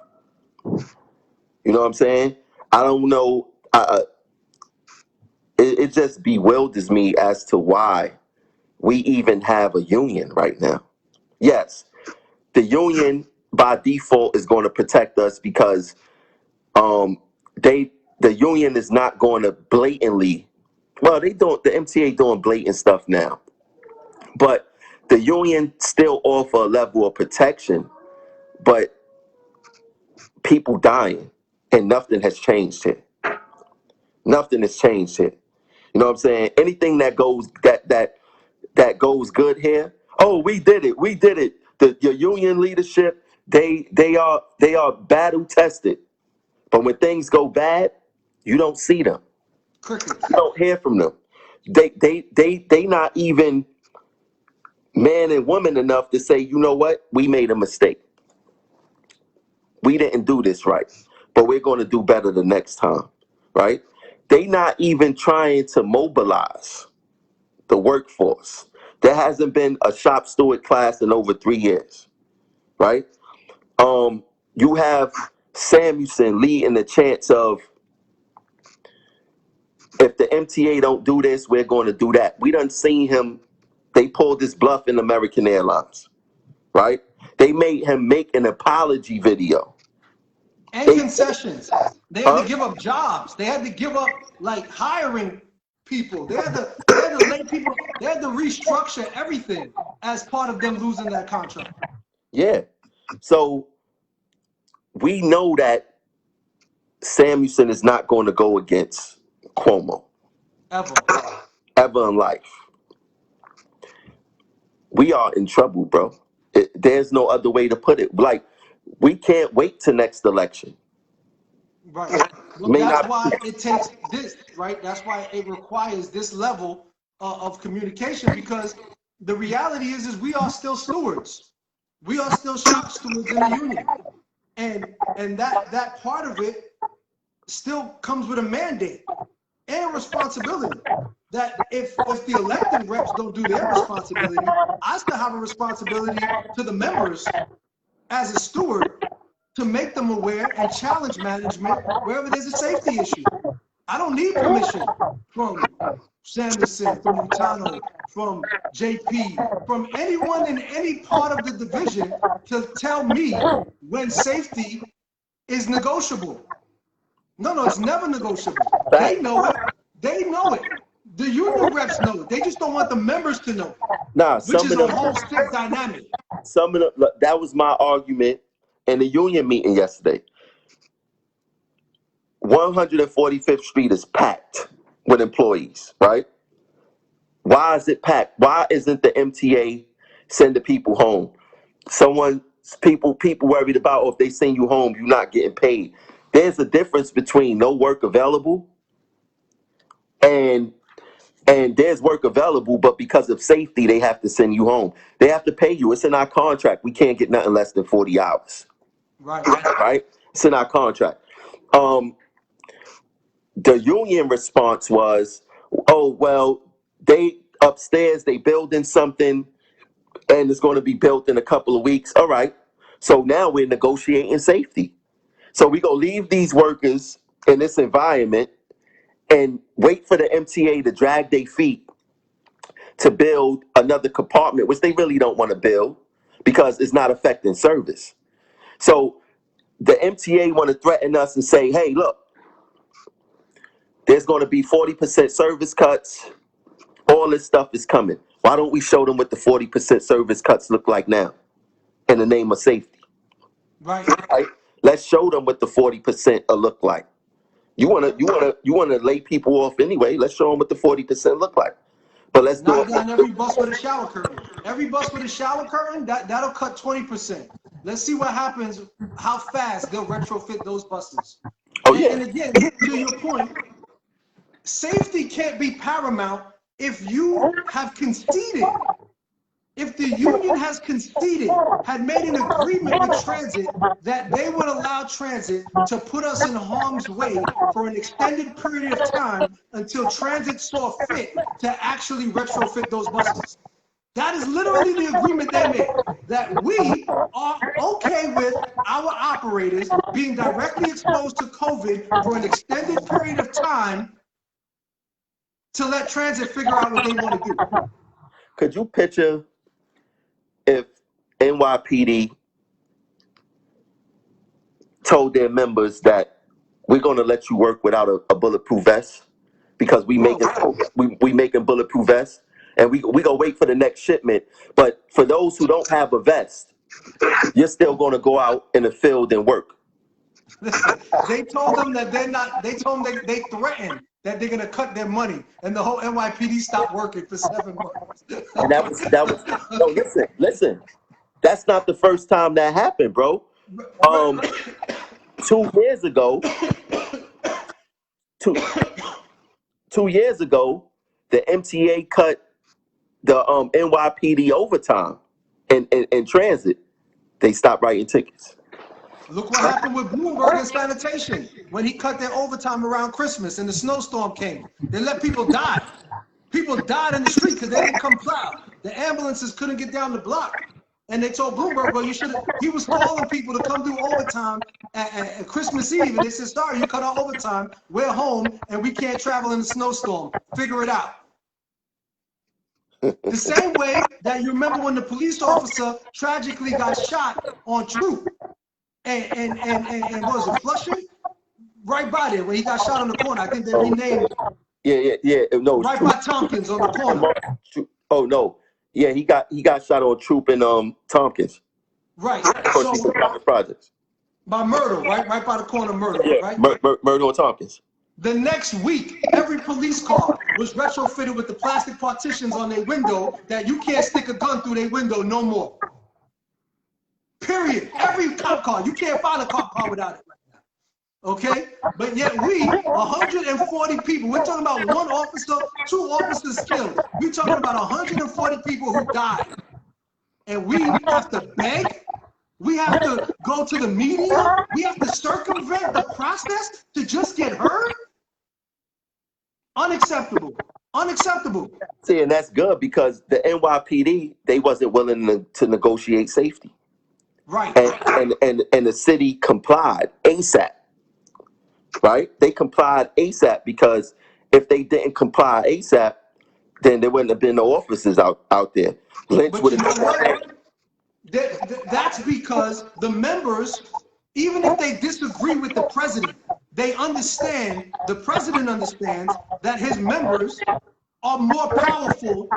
You know what I'm saying? I don't know. It just bewilders me as to why we even have a union right now. Yes, the union by default is going to protect us because the union is not going to blatantly. Well, the MTA doing blatant stuff now, but the union still offer a level of protection. But people dying, and nothing has changed here. Nothing has changed here. You know what I'm saying? Anything that goes that goes good here. Oh, we did it. We did it. Your union leadership, they are battle tested. But when things go bad, you don't see them. Crickets. You don't hear from them. They not even man and woman enough to say, you know what? We made a mistake. We didn't do this right, but we're going to do better the next time, right? They not even trying to mobilize the workforce. There hasn't been a shop steward class in over 3 years, right? You have Samuelson leading the chance of, if the MTA don't do this, we're going to do that. We done seen him. They pulled this bluff in American Airlines. right? They made him make an apology video. And concessions. They had to Huh? give up jobs. They had to give up like hiring people. They had to lay people. They had to restructure everything as part of them losing that contract. Yeah. So we know that Samuelson is not going to go against Cuomo Ever. ever in life. We are in trouble, bro. There's no other way to put it. Like, we can't wait till next election. Right. Well, May that's not. why it takes this, right? That's why it requires this level of communication, because the reality is we are still stewards. We are still shop stewards in the union. And that part of it still comes with a mandate and a responsibility. That if the elected reps don't do their responsibility, I still have a responsibility to the members as a steward to make them aware and challenge management wherever there's a safety issue. I don't need permission from Sanderson, from Utano, from JP, from anyone in any part of the division to tell me when safety is negotiable. No, it's never negotiable. They Fact. know it. They know it. The union reps know it. They just don't want the members to know it, Nah, which some is of a them, whole sick dynamic. that was my argument in the union meeting yesterday. 145th Street is packed with employees, right? Why is it packed? Why isn't the MTA sending people home? People worried about, if they send you home, you're not getting paid. There's a difference between no work available and there's work available, but because of safety, they have to send you home. They have to pay you. It's in our contract. We can't get nothing less than 40 hours. Right. Right? It's in our contract. The union response was, oh, well, they upstairs, they building something and it's going to be built in a couple of weeks. All right. So now we're negotiating safety. So we go leave these workers in this environment and wait for the MTA to drag their feet to build another compartment, which they really don't want to build because it's not affecting service. So the MTA want to threaten us and say, hey, look, there's going to be 40% service cuts. All this stuff is coming. Why don't we show them what the 40% service cuts look like now in the name of safety? Right. Right? Let's show them what the 40% will look like. You wanna lay people off anyway. Let's show them what the 40% look like. But let's do Knock it. down every bus with a shower curtain. Every bus with a shower curtain, that'll cut 20%. Let's see what happens, how fast they'll retrofit those buses. Oh And, yeah. and again, to your point, safety can't be paramount if you have conceded. If the union has conceded, had made an agreement with transit that they would allow transit to put us in harm's way for an extended period of time until transit saw fit to actually retrofit those buses. That is literally the agreement they made, that we are okay with our operators being directly exposed to COVID for an extended period of time to let transit figure out what they want to do. Could you picture if NYPD told their members that we're going to let you work without a bulletproof vest because Bro, we making bulletproof vests, and we gonna wait for the next shipment. But for those who don't have a vest, you're still going to go out in the field and work. listen, they told them that they're not, they told them they threatened that they're going to cut their money, and the whole NYPD stopped working for 7 months. And that was no, listen. That's not the first time that happened, bro. Um, 2 years ago, two 2 years ago, the MTA cut the NYPD overtime in transit. They stopped writing tickets. Look what happened with Bloomberg and sanitation when he cut their overtime around Christmas and the snowstorm came. They let people die. People died in the street because they didn't come plow. The ambulances couldn't get down the block. And they told Bloomberg, well, you should have, he was calling people to come do overtime at Christmas Eve. And they said, sorry, you cut our overtime. We're home and we can't travel in the snowstorm. Figure it out. The same way that you remember when the police officer tragically got shot on Troop and what was it, Flushing? Right by there, where he got shot on the corner. I think they renamed it. Yeah. No, right Troop. by Tompkins on the corner. Oh no. Yeah, he got shot on Troop and Tompkins. Right. So projects. By Myrtle, right by the corner of Myrtle, Yeah, right? Myrtle and Tompkins. The next week, every police car was retrofitted with the plastic partitions on their window that you can't stick a gun through their window no more. Period. Every cop car, you can't find a cop car without it right now. Okay? But yet we, 140 people, we're talking about one officer, 2 officers killed. We're talking about 140 people who died. And we have to beg? We have to go to the media? We have to circumvent the process to just get heard? Unacceptable. Unacceptable. See, and that's good because the NYPD, they wasn't willing to negotiate safety. Right. And the city complied ASAP. Right? They complied ASAP because if they didn't comply ASAP, then there wouldn't have been no officers out there. Lynch would have been. That's because the members, even if they disagree with the president, they understand, the president understands that his members are more powerful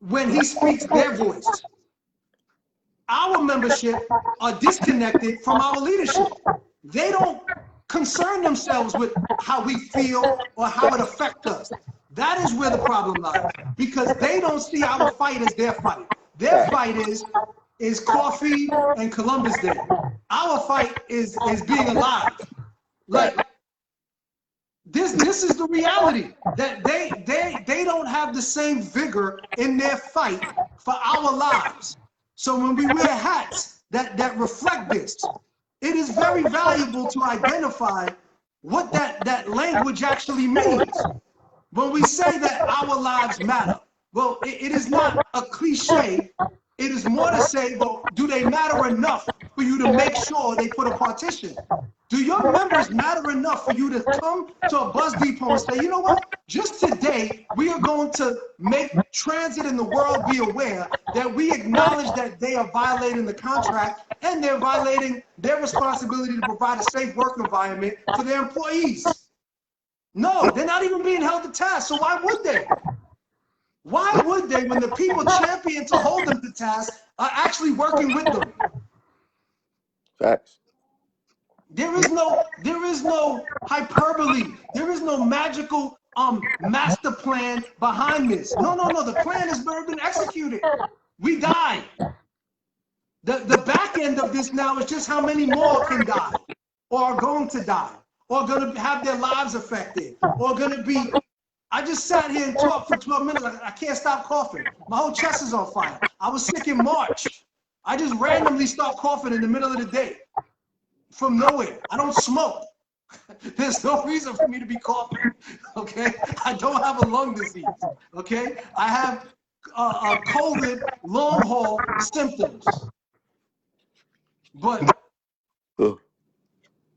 when he speaks their voice. Our membership are disconnected from our leadership. They don't concern themselves with how we feel or how it affects us. That is where the problem lies, because they don't see our fight as their fight. Their fight is coffee and Columbus Day. Our fight is being alive. Like, this is the reality, that they don't have the same vigor in their fight for our lives. So when we wear hats that reflect this, it is very valuable to identify what that language actually means. When we say that our lives matter, well, it is not a cliche. It is more to say, well, do they matter enough for you to make sure they put a partition? Do your members matter enough for you to come to a bus depot and say, you know what? Just today, we are going to make transit in the world be aware that we acknowledge that they are violating the contract and they're violating their responsibility to provide a safe work environment for their employees. No, they're not even being held to task, so why would they? Why would they, when the people champion to hold them to task, are actually working with them? Facts. There is no hyperbole. There is no magical master plan behind this. No. The plan has been executed. We died. The back end of this now is just how many more can die, or are going to die, or going to have their lives affected, or going to be. I just sat here and talked for 12 minutes. I can't stop coughing. My whole chest is on fire. I was sick in March. I just randomly stopped coughing in the middle of the day. From nowhere. I don't smoke. There's no reason for me to be coughing. Okay? I don't have a lung disease. Okay? I have a COVID long haul symptoms. But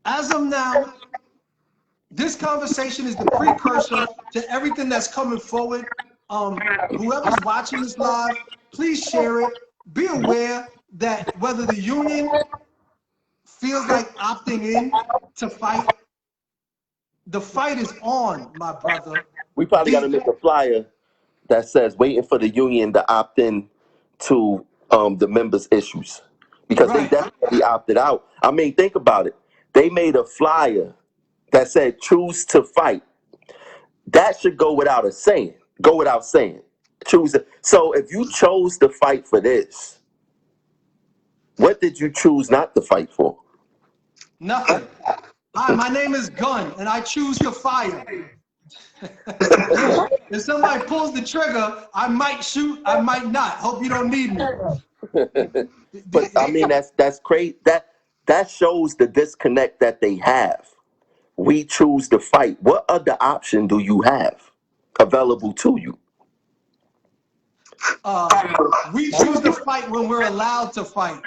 as of now, this conversation is the precursor to everything that's coming forward. Whoever's watching this live, please share it. Be aware that whether the union feels like opting in to fight, the fight is on, my brother. We probably got to make a flyer that says waiting for the union to opt in to the members' issues, because they definitely opted out. I mean, think about it. They made a flyer that said choose to fight. That should go without saying. Choose it. So if you chose to fight for this, what did you choose not to fight for? Nothing. Hi, my name is Gunn, and I choose to fire. If somebody pulls the trigger, I might shoot, I might not. Hope you don't need me. But I mean, that's crazy. That shows the disconnect that they have. We choose to fight. What other option do you have available to you? We choose to fight when we're allowed to fight.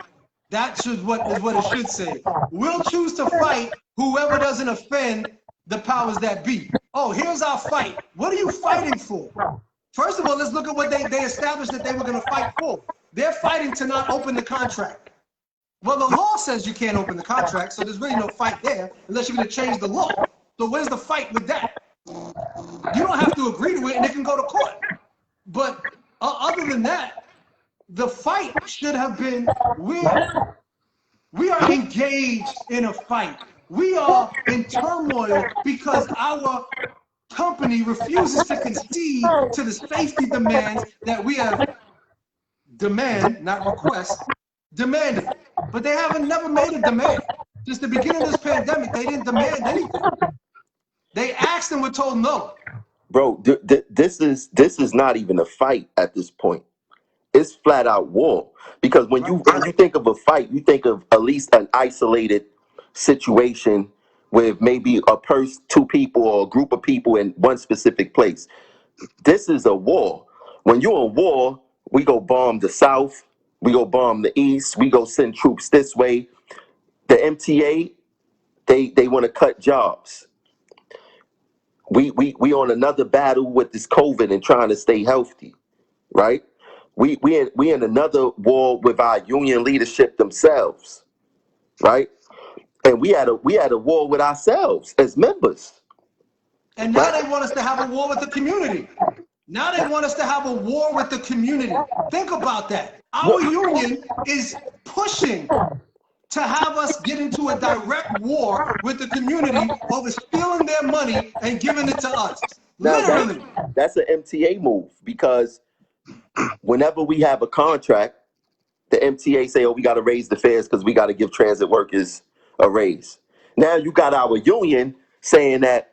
That is what it should say. We'll choose to fight whoever doesn't offend the powers that be. Oh, here's our fight. What are you fighting for? First of all, let's look at what they established that they were going to fight for. They're fighting to not open the contract. Well, the law says you can't open the contract, so there's really no fight there unless you're going to change the law. So where's the fight with that? You don't have to agree to it, and it can go to court. But other than that, the fight should have been we are engaged in a fight. We are in turmoil because our company refuses to concede to the safety demands that we have not request, demanded. But they haven't never made a demand. Since the beginning of this pandemic, they didn't demand anything. They asked and were told no. Bro, this is not even a fight at this point. It's flat out war. Because when you think of a fight, you think of at least an isolated situation with maybe two people or a group of people in one specific place. This is a war. When you're in war, we go bomb the South, we go bomb the East, we go send troops this way. The MTA, they want to cut jobs. We on another battle with this COVID and trying to stay healthy, right? We in another war with our union leadership themselves, right? And we had a war with ourselves as members. And now they want us to have a war with the community. Now they want us to have a war with the community. Think about that. Our union is pushing to have us get into a direct war with the community over stealing their money and giving it to us. Now, Literally. that's an MTA move, because whenever we have a contract, the MTA say, oh, we got to raise the fares because we got to give transit workers a raise. Now you got our union saying that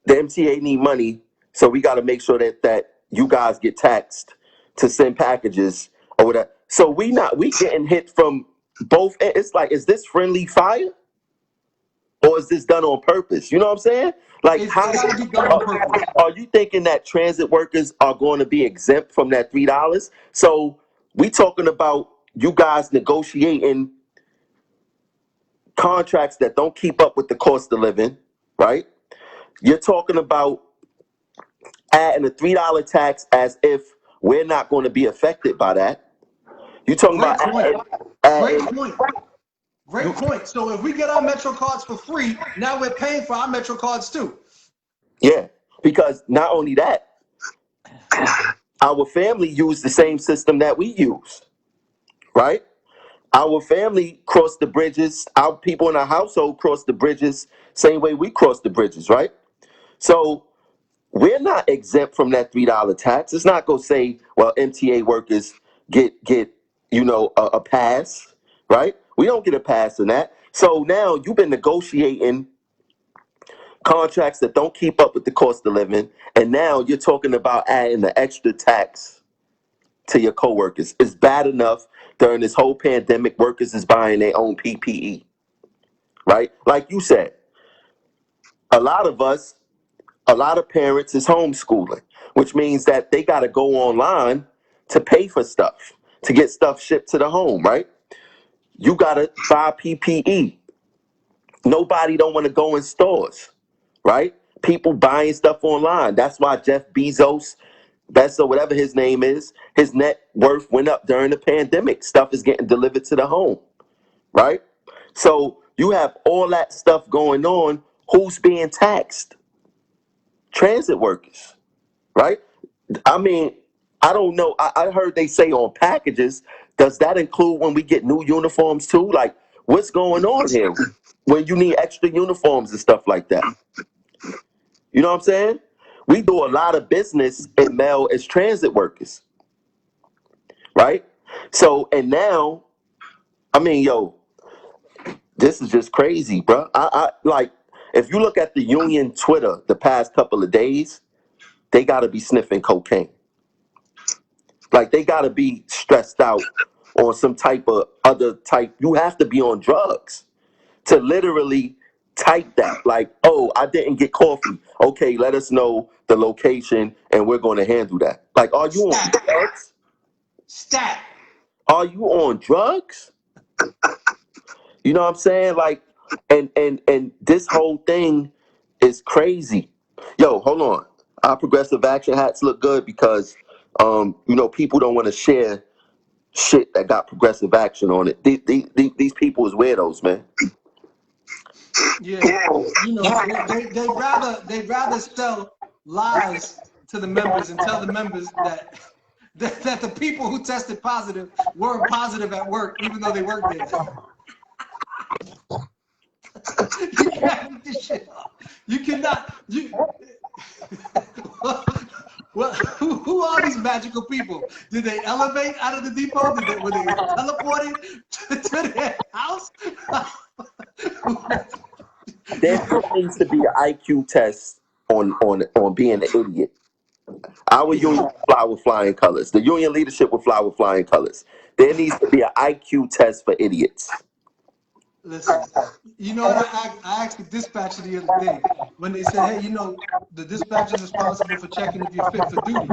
the MTA need money, so we got to make sure that you guys get taxed to send packages or whatever. So we getting hit from both. It's like, is this friendly fire, or is this done on purpose? You know what I'm saying? Like, It's gotta be done on purpose. Are you thinking that transit workers are going to be exempt from that $3? So we talking about you guys negotiating contracts that don't keep up with the cost of living, right? You're talking about adding a $3 tax as if we're not going to be affected by that. You're talking Great about point. Great point. So if we get our Metro cards for free, now we're paying for our Metro cards too. Yeah, because not only that, our family used the same system that we use, right? Our family crossed the bridges. Our people in our household crossed the bridges same way we crossed the bridges, right? So we're not exempt from that $3 tax. It's not going to say, well, MTA workers get a pass, right? We don't get a pass in that. So now you've been negotiating contracts that don't keep up with the cost of living, and now you're talking about adding the extra tax to your coworkers. It's bad enough during this whole pandemic, workers is buying their own PPE, right? Like you said, a lot of parents is homeschooling, which means that they got to go online to pay for stuff, to get stuff shipped to the home, right? You got to buy PPE. Nobody don't want to go in stores, right? People buying stuff online. That's why Jeff Bezos, or whatever his name is, his net worth went up during the pandemic. Stuff is getting delivered to the home, right? So you have all that stuff going on. Who's being taxed? Transit workers, right? I mean, I don't know. I heard they say on packages, does that include when we get new uniforms too? Like, what's going on here when you need extra uniforms and stuff like that? You know what I'm saying? We do a lot of business in mail as transit workers, right? So, and now, I mean, yo, this is just crazy, bro. I like, if you look at the union Twitter the past couple of days, they got to be sniffing cocaine. Like, they got to be stressed out or some type of other type. You have to be on drugs to literally type that. Like, oh, I didn't get coffee. Okay, let us know the location and we're going to handle that. Like, are you on drugs? Stat. Are you on drugs? You know what I'm saying? Like, and this whole thing is crazy. Yo, hold on. Our progressive action hats look good because, people don't want to share shit that got progressive action on it. These people is weirdos, man. Yeah, they'd rather sell lies to the members and tell the members that that the people who tested positive weren't positive at work, even though they worked there. You can't make this shit up. You cannot. Well, who are these magical people? Did they elevate out of the depot? Were they teleported to their house? There needs to be an IQ test on being an idiot. Our union will fly with flying colors. The union leadership will fly with flying colors. There needs to be an IQ test for idiots. Listen, you know what? I asked the dispatcher the other day when they said, hey, the dispatcher is responsible for checking if you're fit for duty.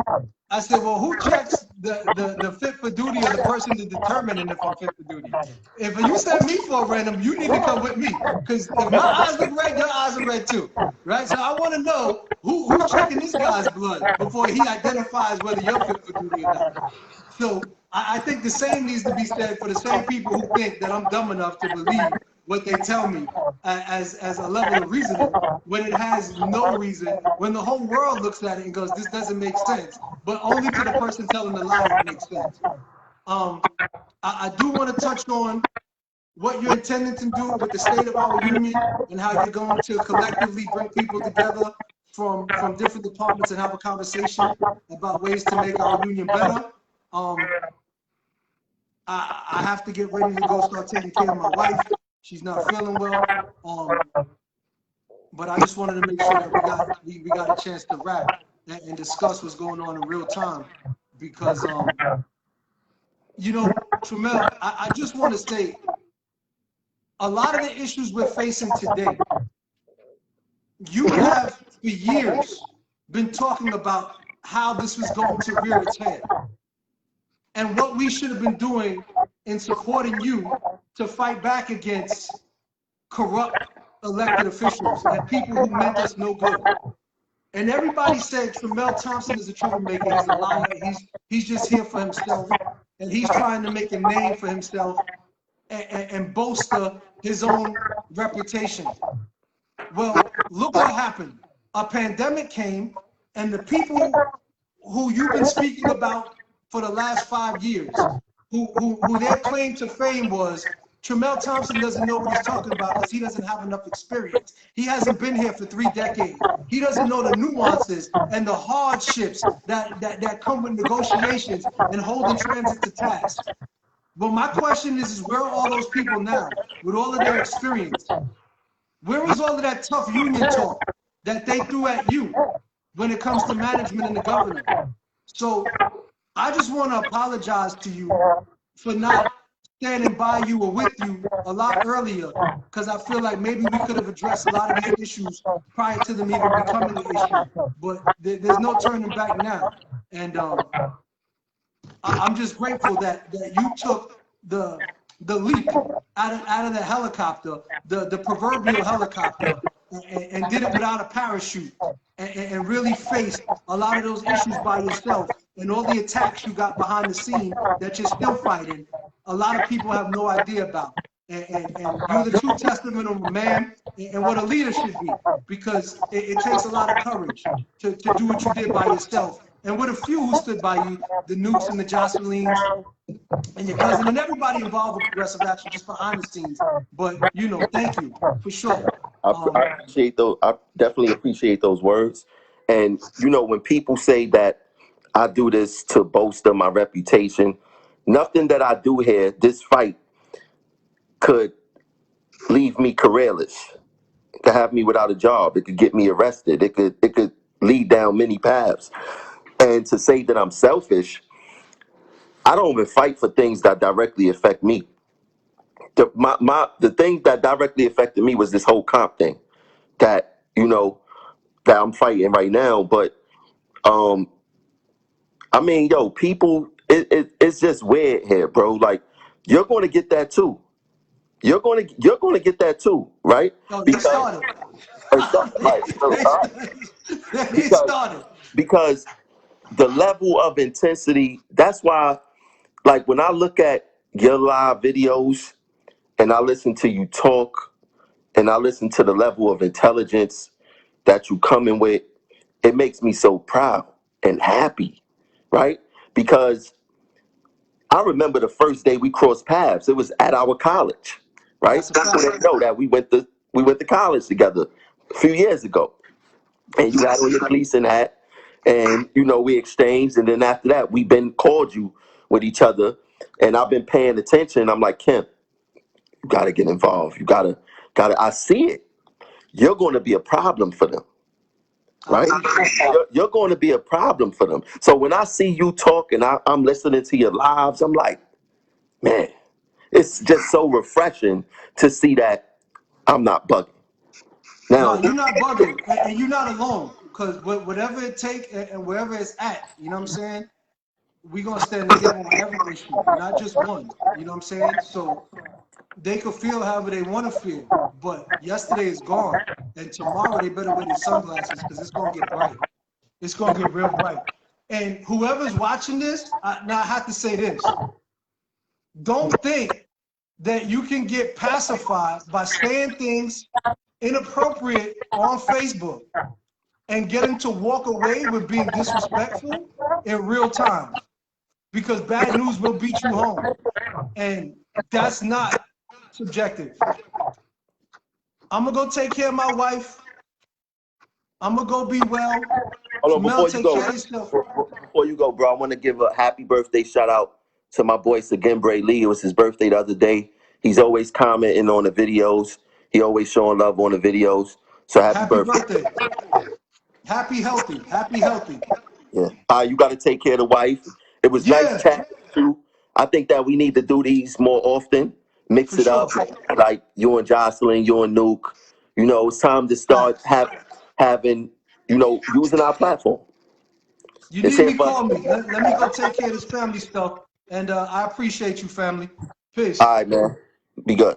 I said, well, who checks the fit for duty of the person to determining if I'm fit for duty? If you send me for a random, you need to come with me. Because if my eyes look red, your eyes are red too. Right? So I want to know who's checking this guy's blood before he identifies whether you're fit for duty or not. So I think the same needs to be said for the same people who think that I'm dumb enough to believe what they tell me as a level of reasoning when it has no reason, when the whole world looks at it and goes, this doesn't make sense, but only to the person telling the lie it makes sense. I do want to touch on what you're intending to do with the state of our union and how you're going to collectively bring people together from different departments and have a conversation about ways to make our union better. I have to get ready to go start taking care of my wife. She's not feeling well. But I just wanted to make sure that we got a chance to wrap and discuss what's going on in real time. Because Tramel, I just want to say a lot of the issues we're facing today, you have for years been talking about how this was going to rear its head. And what we should have been doing in supporting you to fight back against corrupt elected officials and people who meant us no good. And everybody said Tramel Thompson is a troublemaker, he's a liar, he's just here for himself, and he's trying to make a name for himself and bolster his own reputation. Well, look what happened. A pandemic came, and the people who you've been speaking about for the last 5 years, who their claim to fame was, Tramel Thompson doesn't know what he's talking about because he doesn't have enough experience. He hasn't been here for 3 decades. He doesn't know the nuances and the hardships that come with negotiations and holding transit to task. Well, my question is where are all those people now with all of their experience? Where is all of that tough union talk that they threw at you when it comes to management and the governor? So I just want to apologize to you for not standing by you or with you a lot earlier, because I feel like maybe we could have addressed a lot of these issues prior to them even becoming an issue. But there's no turning back now. And I'm just grateful that you took the leap out of the helicopter, the proverbial helicopter, and did it without a parachute, and really faced a lot of those issues by yourself, and all the attacks you got behind the scene that you're still fighting. A lot of people have no idea about. And you're the true testament of a man and what a leader should be, because it takes a lot of courage to do what you did by yourself. And with a few who stood by you, the Nukes and the Jocelines and your cousin and everybody involved with Progressive Action just behind the scenes. But, thank you for sure. I appreciate those. I definitely appreciate those words. And, when people say that I do this to bolster my reputation, nothing that I do here, this fight, could leave me careerless. It could have me without a job. It could get me arrested. It could lead down many paths. And to say that I'm selfish, I don't even fight for things that directly affect me. The thing that directly affected me was this whole comp thing that that I'm fighting right now. But people, it's just weird here, bro. Like, you're going to get that too. You're going to get that too, right? Oh, they started. They started. because the level of intensity, that's why, like, when I look at your live videos and I listen to you talk and I listen to the level of intelligence that you come in with, it makes me so proud and happy, right? Because I remember the first day we crossed paths. It was at our college, right? That's a So fact. they know that we went to college together a few years ago. And you had on your policing hat, and we exchanged, and then after that we've been called you with each other, and I've been paying attention. I'm like, Kim, you gotta get involved. You gotta. I see it. You're going to be a problem for them, I right? appreciate it. You're going to be a problem for them. So when I see you talk and I'm listening to your lives, I'm like, man, it's just so refreshing to see that I'm not bugging. No, Now, you're not bugging, and you're not alone. Because whatever it take and wherever it's at, you know what I'm saying? We're gonna stand together on every issue, not just one. You know what I'm saying? So they could feel however they want to feel. But yesterday is gone, and tomorrow they better wear their sunglasses because it's gonna get bright. It's gonna get real bright. And whoever's watching this, now I have to say this: don't think that you can get pacified by saying things inappropriate on Facebook and getting to walk away with being disrespectful in real time, because bad news will beat you home, and that's not subjective. I'm gonna go take care of my wife. I'm gonna go be well. hold on, Mel, take care of yourself. before you go, bro, I want to give a happy birthday shout out to my boy Sagenbre Lee. It was his birthday the other day. He's always commenting on the videos. He always showing love on the videos. So happy Happy birthday. birthday. Happy healthy. Happy healthy. Yeah. You got to take care of the wife. It was nice Yeah, chatting with you. I think that we need to do these more often. Mix for it up, sure. like you and Jocelyn, you and Nuke. It's time to start Facts. having, using our platform. You It's need here me, for us. call me. Let me go take care of this family stuff. And I appreciate you, family. Peace. All right, man. Be good.